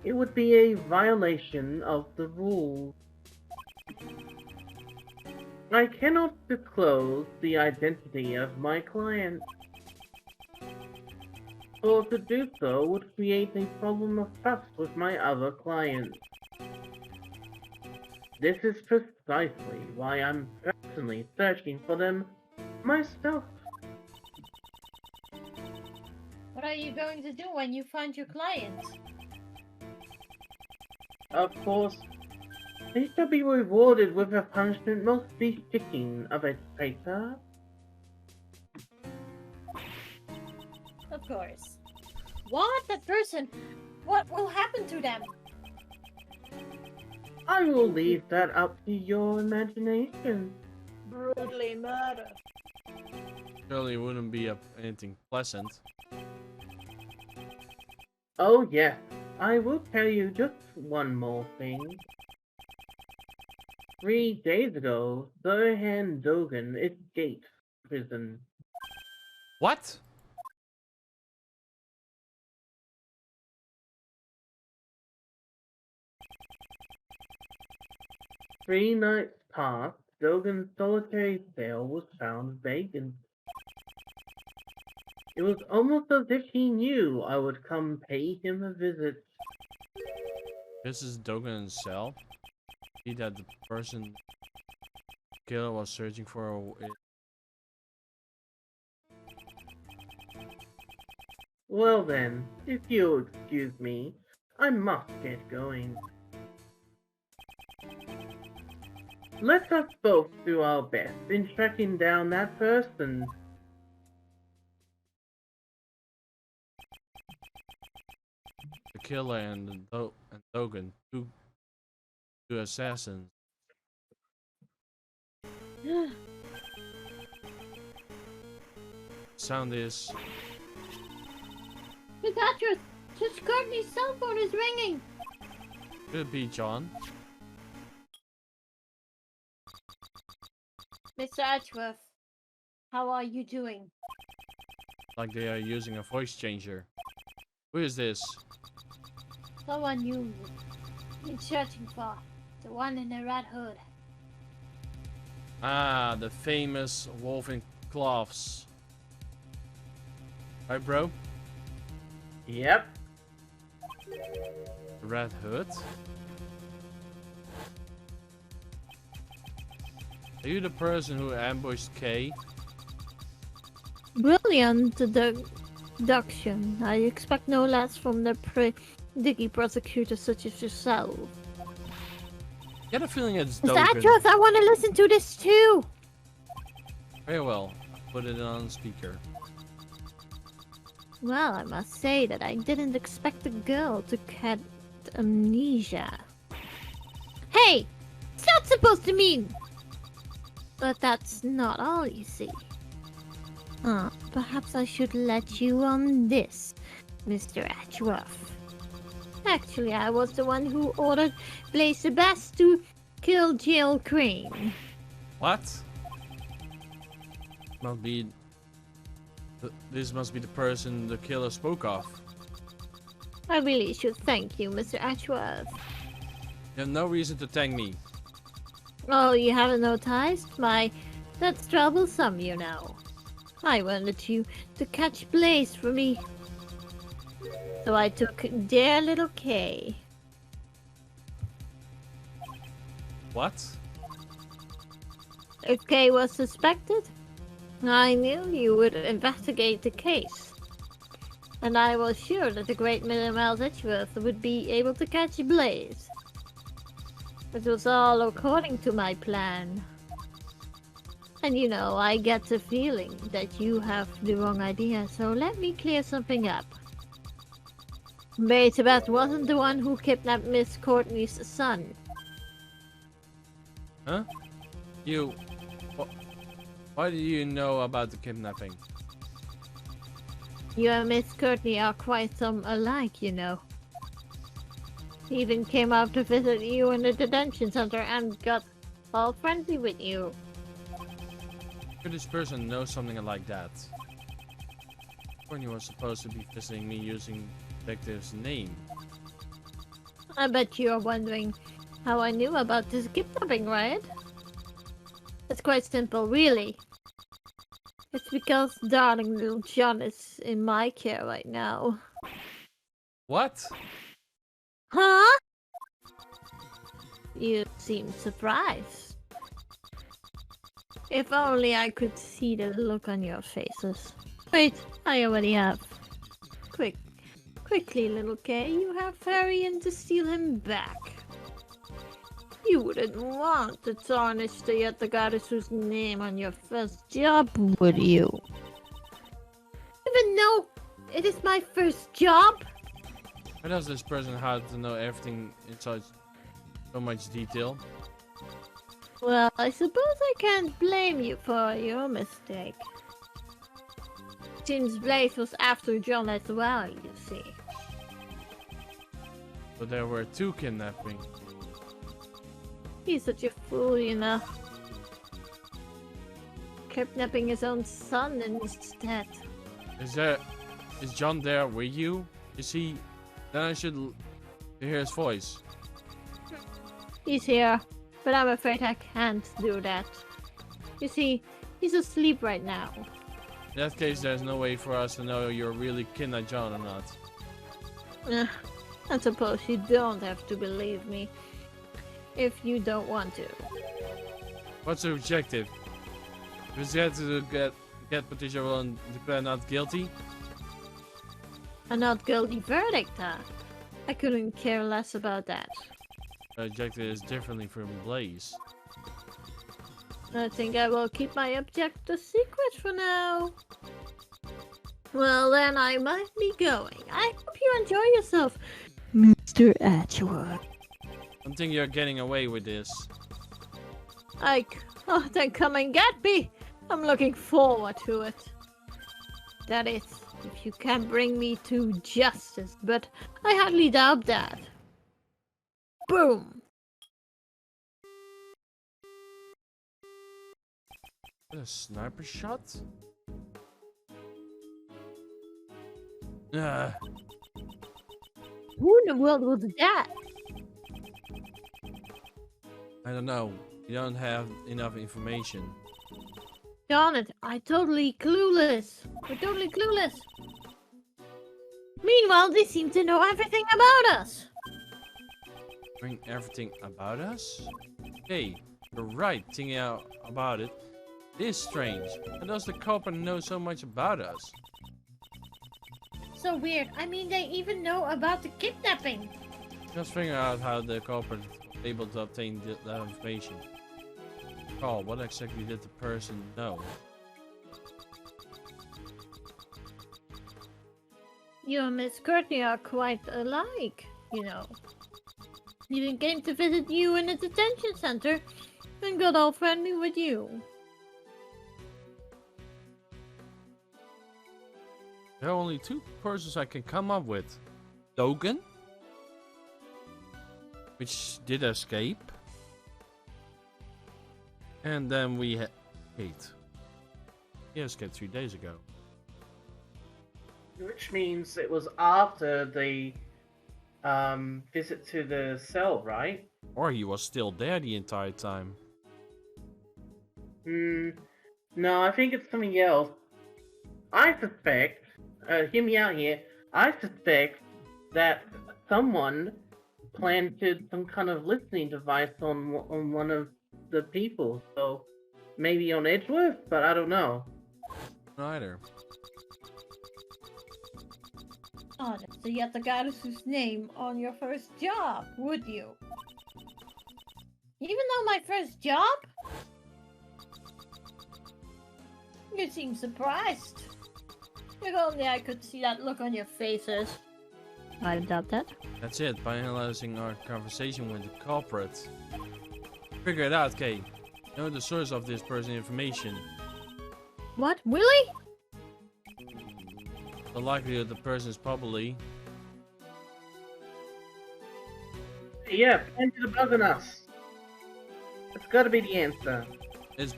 It would be a violation of the rules. I cannot disclose the identity of my client. For to do so would create a problem of trust with my other clients. This is precisely why I'm personally searching for them myself. What are you going to do when you find your client? Of course, they shall be rewarded with a punishment most befitting of a traitor. Of course. What? That person? What will happen to them? I will leave that up to your imagination. Brutally murdered. Surely it wouldn't be anything pleasant. Oh yes, I will tell you just one more thing. 3 days ago, Sir Dogan escaped prison. What? Three nights passed, Dogan's solitary cell was found vacant. It was almost as if he knew I would come pay him a visit. This is Dogan's cell. See that the person killer was searching for Well then, if you'll excuse me, I must get going. Let us both do our best in tracking down that person. the killer and Dogan, two assassins. Sound is Miss Edgeworth, Judge Courtney's cell phone is ringing. could be John. Mr. Edgeworth, how are you doing? Like they are using a voice changer. Who is this? Someone you've been searching for. The one in the red hood. Ah, the famous wolf in cloths. Right, bro? Yep. The red hood? Are you the person who ambushed Kay? Brilliant deduction. I expect no less from the diggy prosecutor such as yourself. Get a feeling it's Miss Dogan. Edgeworth, I want to listen to this too. Very well. Put it on speaker. Well, I must say that I didn't expect a girl to get amnesia. Hey! It's not supposed to mean! But that's not all, you see. Perhaps I should let you on this, Mr. Edgeworth. Actually, I was the one who ordered Blaze the Best to kill Jill Crane. What? This must be the person the killer spoke of. I really should thank you, Mr. Edgeworth. You have no reason to thank me. Oh, you haven't noticed? That's troublesome, you know. I wanted you to catch Blaze for me. So I took their little K. What? If K was suspected, I knew you would investigate the case. And I was sure that the great Miles Edgeworth would be able to catch Blaze. It was all according to my plan. And you know, I get the feeling that you have the wrong idea, so let me clear something up. Elizabeth wasn't the one who kidnapped Miss Courtney's son. Huh? You... Why do you know about the kidnapping? You and Miss Courtney are quite some alike, you know. He even came out to visit you in the detention center and got all friendly with you. Could this person know something like that? Courtney was supposed to be visiting me using detective's name. I bet you're wondering how I knew about this kidnapping, right? It's quite simple, really. It's because darling little John is in my care right now. What? Huh? You seem surprised. If only I could see the look on your faces. Wait, I already have. Quickly, little K, you have Harry in to steal him back. You wouldn't want to tarnish the Yatagara's name on your first job, would you? Even though it is my first job? Why does this person have to know everything in such so much detail? Well, I suppose I can't blame you for your mistake. Seems Blaze was after John as well, you see. But there were two kidnappings. He's such a fool, you know. Kidnapping his own son instead. Is John there with you? Is he? Then I should hear his voice. He's here, but I'm afraid I can't do that. You see, he's asleep right now. In that case, there's no way for us to know you're really kidnapped John or not. I suppose you don't have to believe me. If you don't want to. What's the objective? Is it to get Patricia will and declare not guilty? A not guilty verdict, huh? I couldn't care less about that. The objective is differently from Blaze. I think I will keep my objective secret for now. Well, then I might be going. I hope you enjoy yourself, Mr. Edgeworth. I don't think you're getting away with this. Oh, then come and get me. I'm looking forward to it. That is, if you can bring me to justice, but I hardly doubt that. Boom. What a sniper shot? Who in the world was that? I don't know. We don't have enough information. Darn it, I'm totally clueless. We're totally clueless. Meanwhile, they seem to know everything about us. Bring everything about us? Hey, you're right, thinking out about it. It is strange. How does the copper know so much about us? So weird. I mean, they even know about the kidnapping. Just figure out how the copper was able to obtain that information. Carl, what exactly did the person know? You and Miss Courtney are quite alike, you know. He even came to visit you in the detention center and got all friendly with you. There are only two persons I can come up with. Logan, which did escape. And then we had Kate. He escaped 3 days ago. Which means it was after the visit to the cell, right? Or he was still there the entire time. No, I think it's something else. I suspect, hear me out here, I suspect that someone planted some kind of listening device on one of the people. So maybe on Edgeworth, but I don't know. Neither. Oh, so you had the goddess's name on your first job, would you? Even though my first job? You seem surprised. If only I could see that look on your faces. I doubt that. That's it, by analyzing our conversation with the culprit. Figure it out, Kay. Know the source of this person's information. What? Really? The likelihood the person is probably... Yeah, planted a bug on us. That's gotta be the answer. It's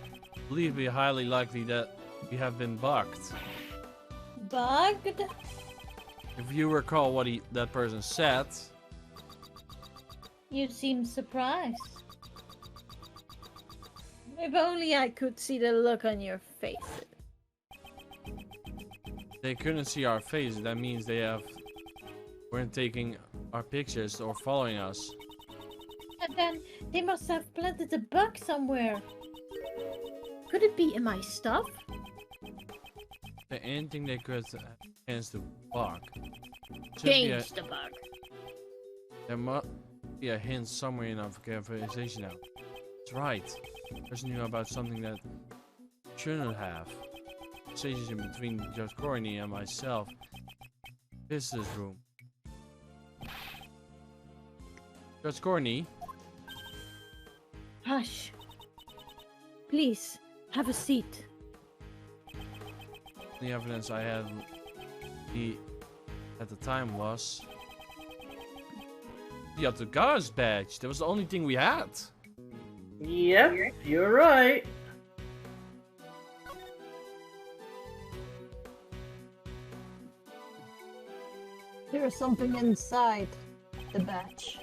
believed to be highly likely that we have been bugged. Bugged? If you recall what that person said... You seem surprised. If only I could see the look on your faces. They couldn't see our faces, that means they weren't taking our pictures or following us. And then they must have planted a bug somewhere. Could it be in my stuff? The anything they could against the bug. Change the bug. There must be a hint somewhere in our conversation now. That's right. The person knew about something that shouldn't have. Conversation between Judge Corney and myself. Business room. Judge Corney. Hush. Please, have a seat. The evidence I had at the time was the guard's badge. That was the only thing we had. Yep, you're right. There is something inside the badge.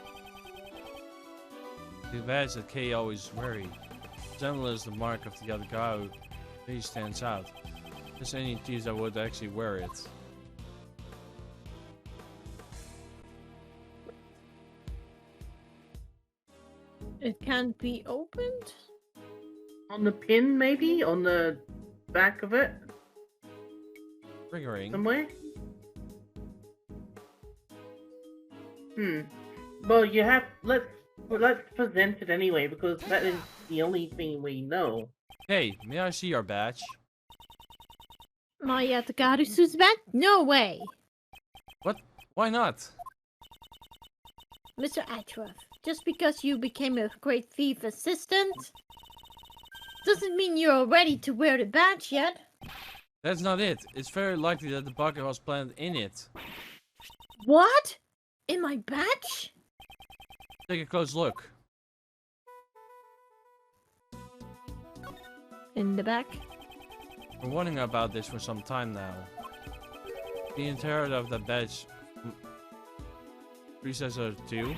The badge that Kay always wears resembles the mark of the other guy who really stands out. There's any thieves that would actually wear it. It can't be opened? On the pin, maybe? On the back of it? Triggering. Somewhere? Well, you have... Let's present it anyway, because that is the only thing we know. Hey, may I see your badge? My Yatagarusu's badge? No way! What? Why not? Mr. Edgeworth, just because you became a great thief assistant doesn't mean you're ready to wear the badge yet. That's not it. It's very likely that the bucket was planted in it. What? In my badge? Take a close look. In the back. We're wondering about this for some time now. The interior of the badge... Predecessor 2?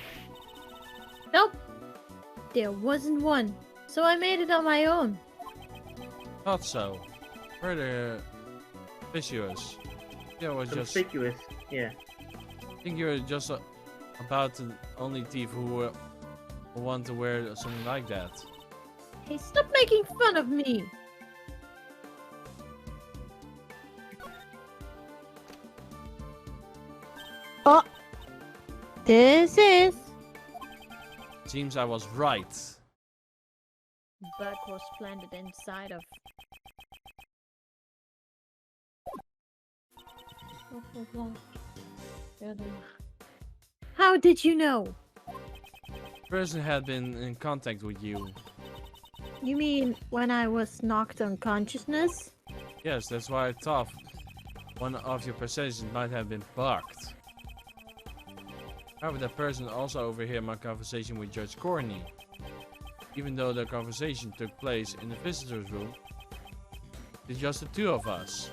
Nope. There wasn't one, so I made it on my own. Not so. Further... Vicious. Yeah, was just... Conspicuous, yeah. I think you're just about the only thief who will want to wear something like that. Hey, stop making fun of me! Oh! This is... Seems I was right. Bug was planted inside of... How did you know? Person had been in contact with you. You mean when I was knocked unconsciousness? Yes, that's why I thought one of your possessions might have been bugged. However, that person also overheard my conversation with Judge Corney. Even though the conversation took place in the visitor's room, it's just the two of us.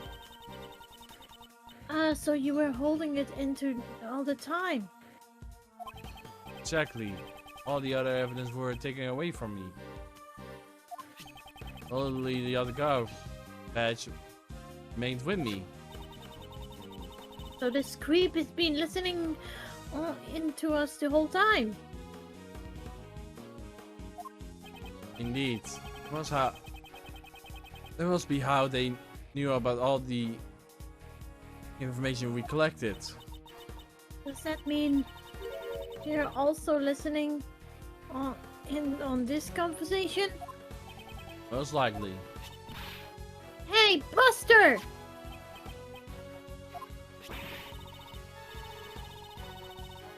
So you were holding it into all the time? Exactly. All the other evidence were taken away from me. Only the other guy badge remained with me. So this creep has been listening into us the whole time. Indeed. That must be how they knew about all the information we collected. Does that mean they're also listening on this conversation? Most likely. Hey, Buster!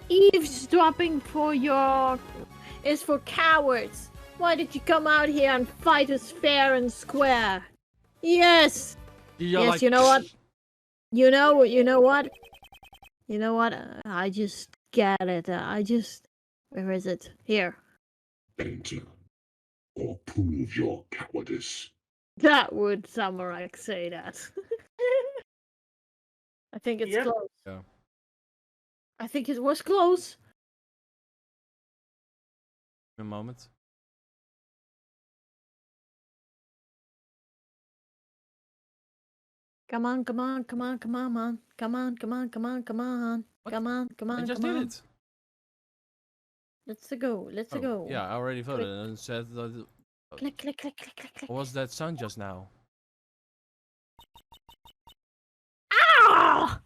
Eavesdropping is for cowards. Why did you come out here and fight us fair and square? Yes! You're yes, like, you know what? You know what? You know what? I just get it. Where is it? Here. Enter, or prove your cowardice. That would Samarak say that. I think it's Yep. close. Yeah. I think it was close. a moment. Come on, come on, come on, come on, man. Come on, come on, come on, come on. What? Come on, come on, I just come did on. it. Let's go, let's Oh, go. yeah, I already voted and said that. Click, click, click, click, click, click. What was that sound just now? Ah!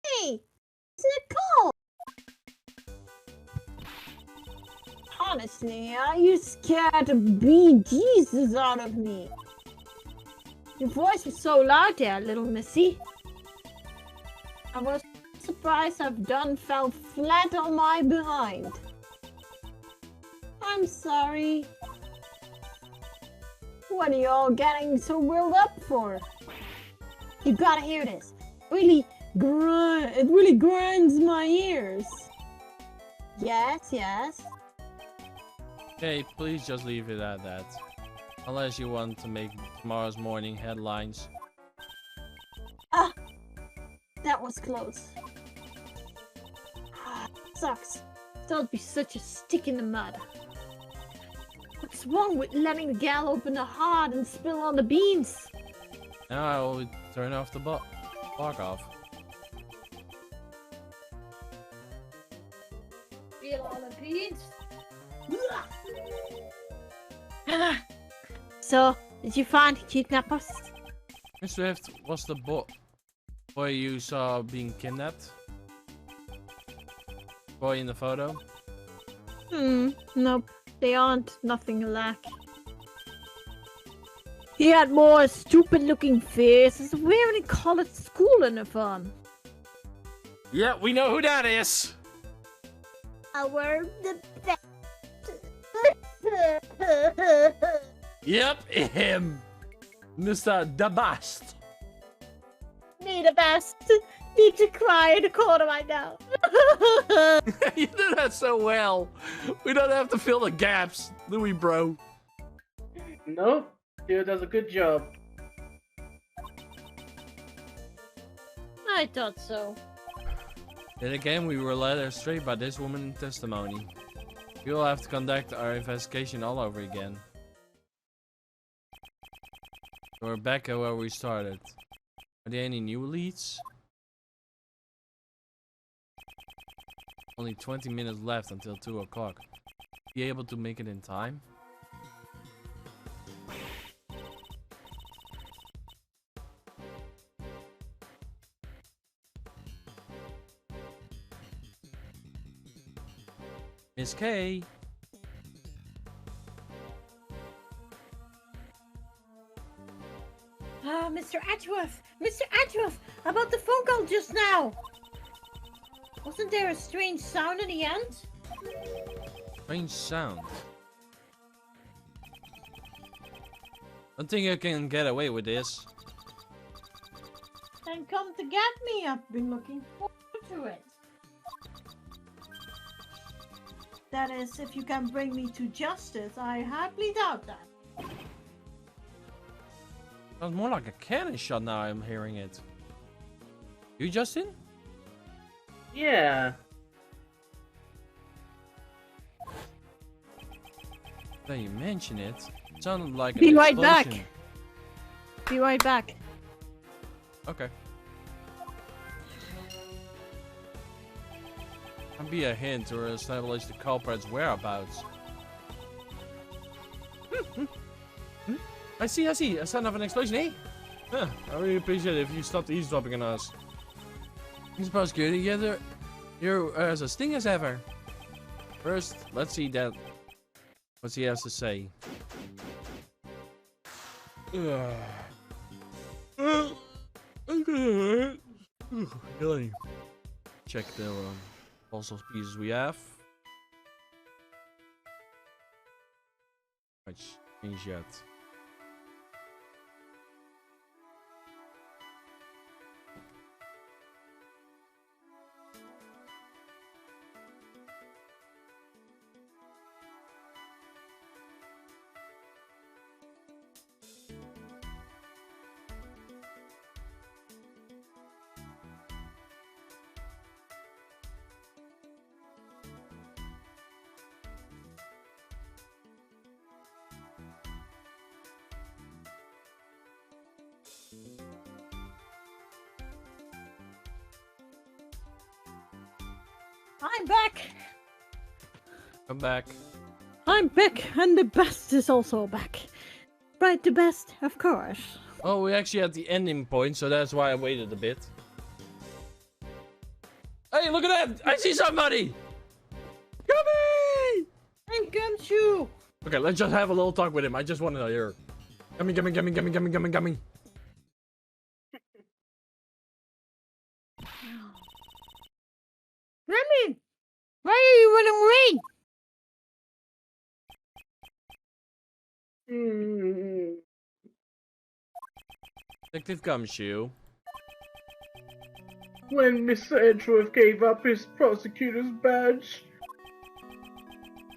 Hey, is it cold? Honestly, are you scared to beat Jesus out of me? Your voice was so loud there, little missy. I was surprised I've done fell flat on my behind. I'm sorry. What are you all getting so whirled up for? You gotta hear this. It really grinds my ears. Yes, yes. Okay, please just leave it at that. Unless you want to make tomorrow's morning headlines. Ah, that was close. Sucks. Don't be such a stick in the mud. What's wrong with letting the gal open the heart and spill all the beans? Now I will turn off the bark off. Spill all the beans? So, did you find the kidnappers? Mr. Swift, was the boy you saw being kidnapped? Boy in the photo? Nope. They aren't. Nothing alike. He had more stupid-looking face, wearing a college school uniform. Yeah, we know who that is! Our the best. Yep, him! Mr. The Best! Me the best. Need to cry in the corner right now. You do that so well! We don't have to fill the gaps, do we, bro? Nope. Dude does a good job. I thought so. Then again, we were led astray by this woman's testimony. We will have to conduct our investigation all over again. We're back at where we started. Are there any new leads? Only 20 minutes left until 2 o'clock. Be able to make it in time? Miss K. Ah, Mr. Edgeworth! Mr. Edgeworth! About the phone call just now! Wasn't there a strange sound in the end? Strange sound. Don't think I can get away with this. Then come to get me. I've been looking forward to it. That is, if you can bring me to justice. I hardly doubt that. Sounds more like a cannon shot now I'm hearing it. You, Justin? Yeah. Now you mention it, it sounded like an Be right back. explosion. Be right back. Okay. Can be a hint or establish the culprit's whereabouts. I see. A sound of an explosion, eh? Huh, I really appreciate it if you stopped eavesdropping on us. Mr. Prosecutor, you're as a sting as ever. First, let's see that. What he has to say. Really? Check the puzzle pieces we have. Much change yet. I'm back! Come back. I'm back, and the best is also back. Right, the best, of course. Oh, we're actually at the ending point, so that's why I waited a bit. Hey, look at that! I see somebody! Gummy! I'm Gumshoe! Okay, let's just have a little talk with him. I just want to hear. Gummy. Remy! Why are you running away? Detective Gumshoe. When Mr. Edgeworth gave up his prosecutor's badge,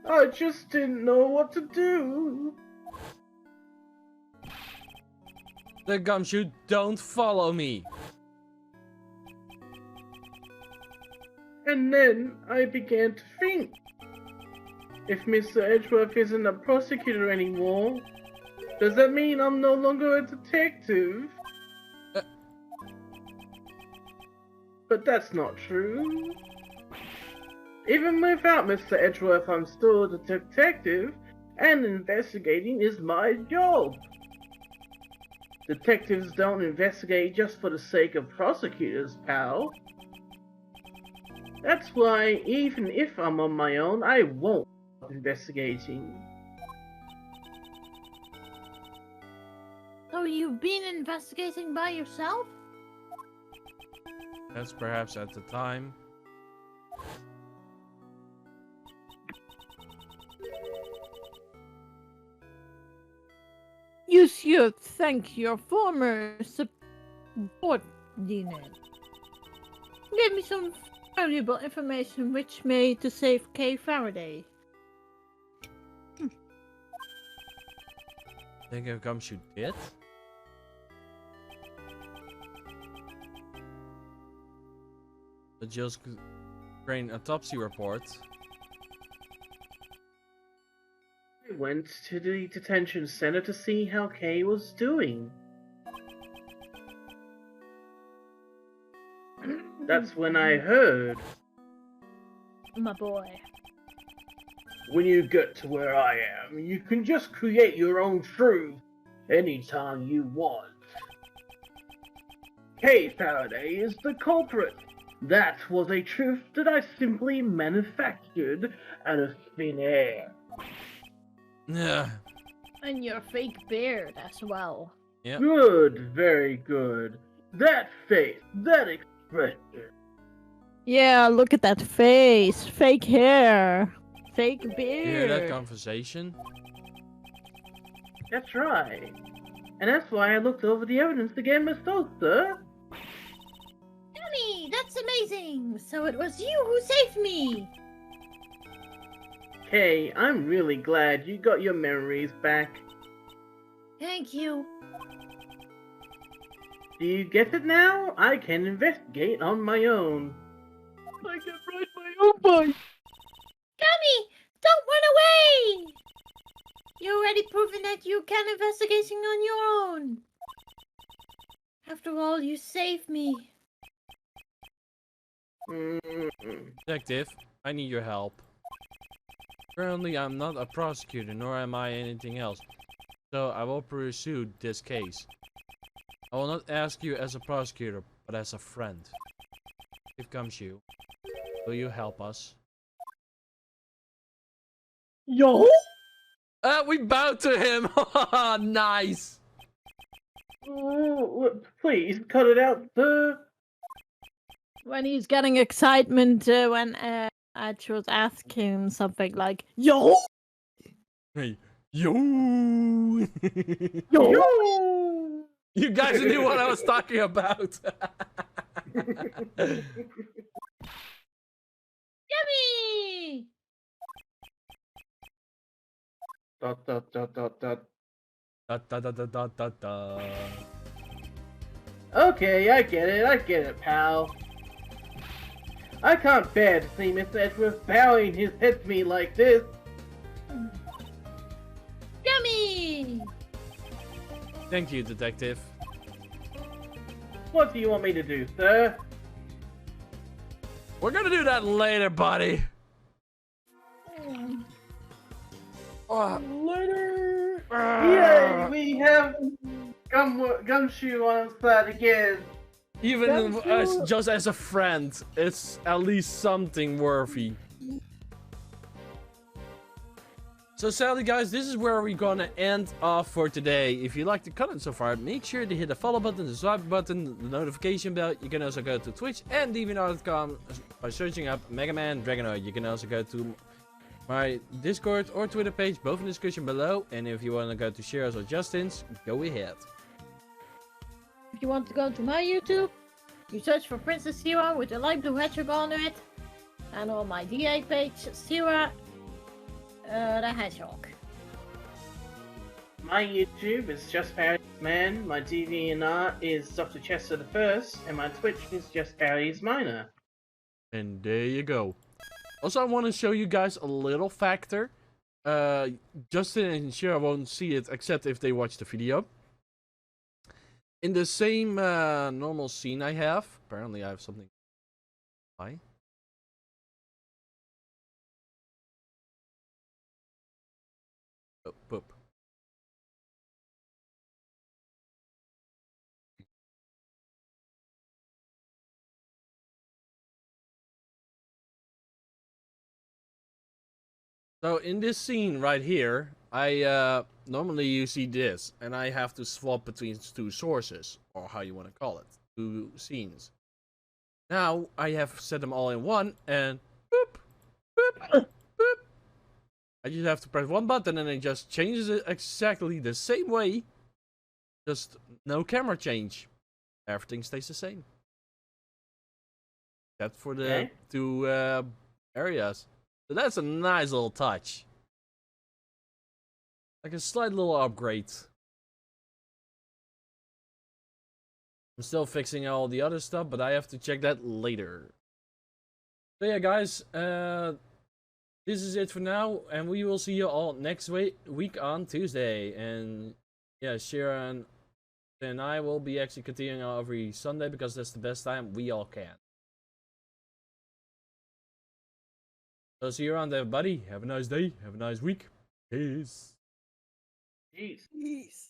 I just didn't know what to do. The Gumshoe, don't follow me. And then I began to think, if Mr. Edgeworth isn't a prosecutor anymore, does that mean I'm no longer a detective? But that's not true. Even without Mr. Edgeworth, I'm still a detective, and investigating is my job. Detectives don't investigate just for the sake of prosecutors, pal. That's why, even if I'm on my own, I won't stop investigating. So you've been investigating by yourself? That's perhaps at the time. You should thank your former subordinate. Give me some valuable information which made to save Kay Faraday. Think of Gumshoe did? The Jill's brain autopsy report. I went to the detention center to see how Kay was doing. That's when I heard. My boy. When you get to where I am, you can just create your own truth anytime you want. Kay Faraday is the culprit. That was a truth that I simply manufactured out of thin air. Yeah. And your fake beard as well. Yep. Good, very good. That face, that expression. Yeah, look at that face. Fake hair. Fake You beard. hear that conversation? That's right. And that's why I looked over the evidence again myself, sir. Yummy! That's amazing! So it was you who saved me! Kay, I'm really glad you got your memories back. Thank you. Do you get it now? I can investigate on my own. I can ride my own bike! Gummy! Don't run away! You already proven that you can investigating on your own. After all, you saved me. Mm-mm. Detective, I need your help. Currently, I'm not a prosecutor, nor am I anything else. So I will pursue this case. I will not ask you as a prosecutor, but as a friend. Here comes you. Will you help us? Yo! We bowed to him! Nice! Please, cut it out, sir. When he's getting excitement, when Edgeworth asks him something like, Yo! Hey, yo! Yo! You guys knew what I was talking about! Yummy! Dot, dot, dot, dot, dot. Da, da, da, da, da, da, da. Okay, I get it, pal. I can't bear to see Mr. Edgeworth bowing his head to me like this. Yummy! Thank you, detective. What do you want me to do, sir? We're gonna do that later, buddy. Later! Yay, we have Gumshoe on side again. Even as, just as a friend, it's at least something worthy. So sadly guys, this is where we're gonna end off for today. If you like the content so far, make sure to hit the follow button, the subscribe button, the notification bell. You can also go to Twitch and DeviantArt.com by searching up MegaDragonoid. You can also go to my Discord or Twitter page, both in the description below. And if you want to go to Sira's or Justin's, go ahead. If you want to go to my YouTube, you search for Princess Sira with the light blue hedgehog on it. And on my DA page, Sira the hedgehog. My YouTube is Just Parry's Man, my DeviantArt is Dr. Chester the First, and my Twitch is Just Parry's Minor. And there you go. Also, I want to show you guys a little factor. Justin and Shira won't see it except if they watch the video. In the same normal scene I have, apparently I have something. Why? Oh, boop. So in this scene right here, I normally you see this, and I have to swap between two sources, or how you want to call it, two scenes. Now I have set them all in one, and boop, boop, boop. I just have to press one button, and it just changes it exactly the same way. Just no camera change. Everything stays the same. Except for the two areas. So that's a nice little touch. Like a slight little upgrade. I'm still fixing all the other stuff, but I have to check that later. So yeah, guys, this is it for now, and we will see you all next week on Tuesday. And yeah, Shira and I will be actually continuing every Sunday because that's the best time we all can. So see you around, everybody. Have a nice day. Have a nice week. Peace. Jeez. Peace.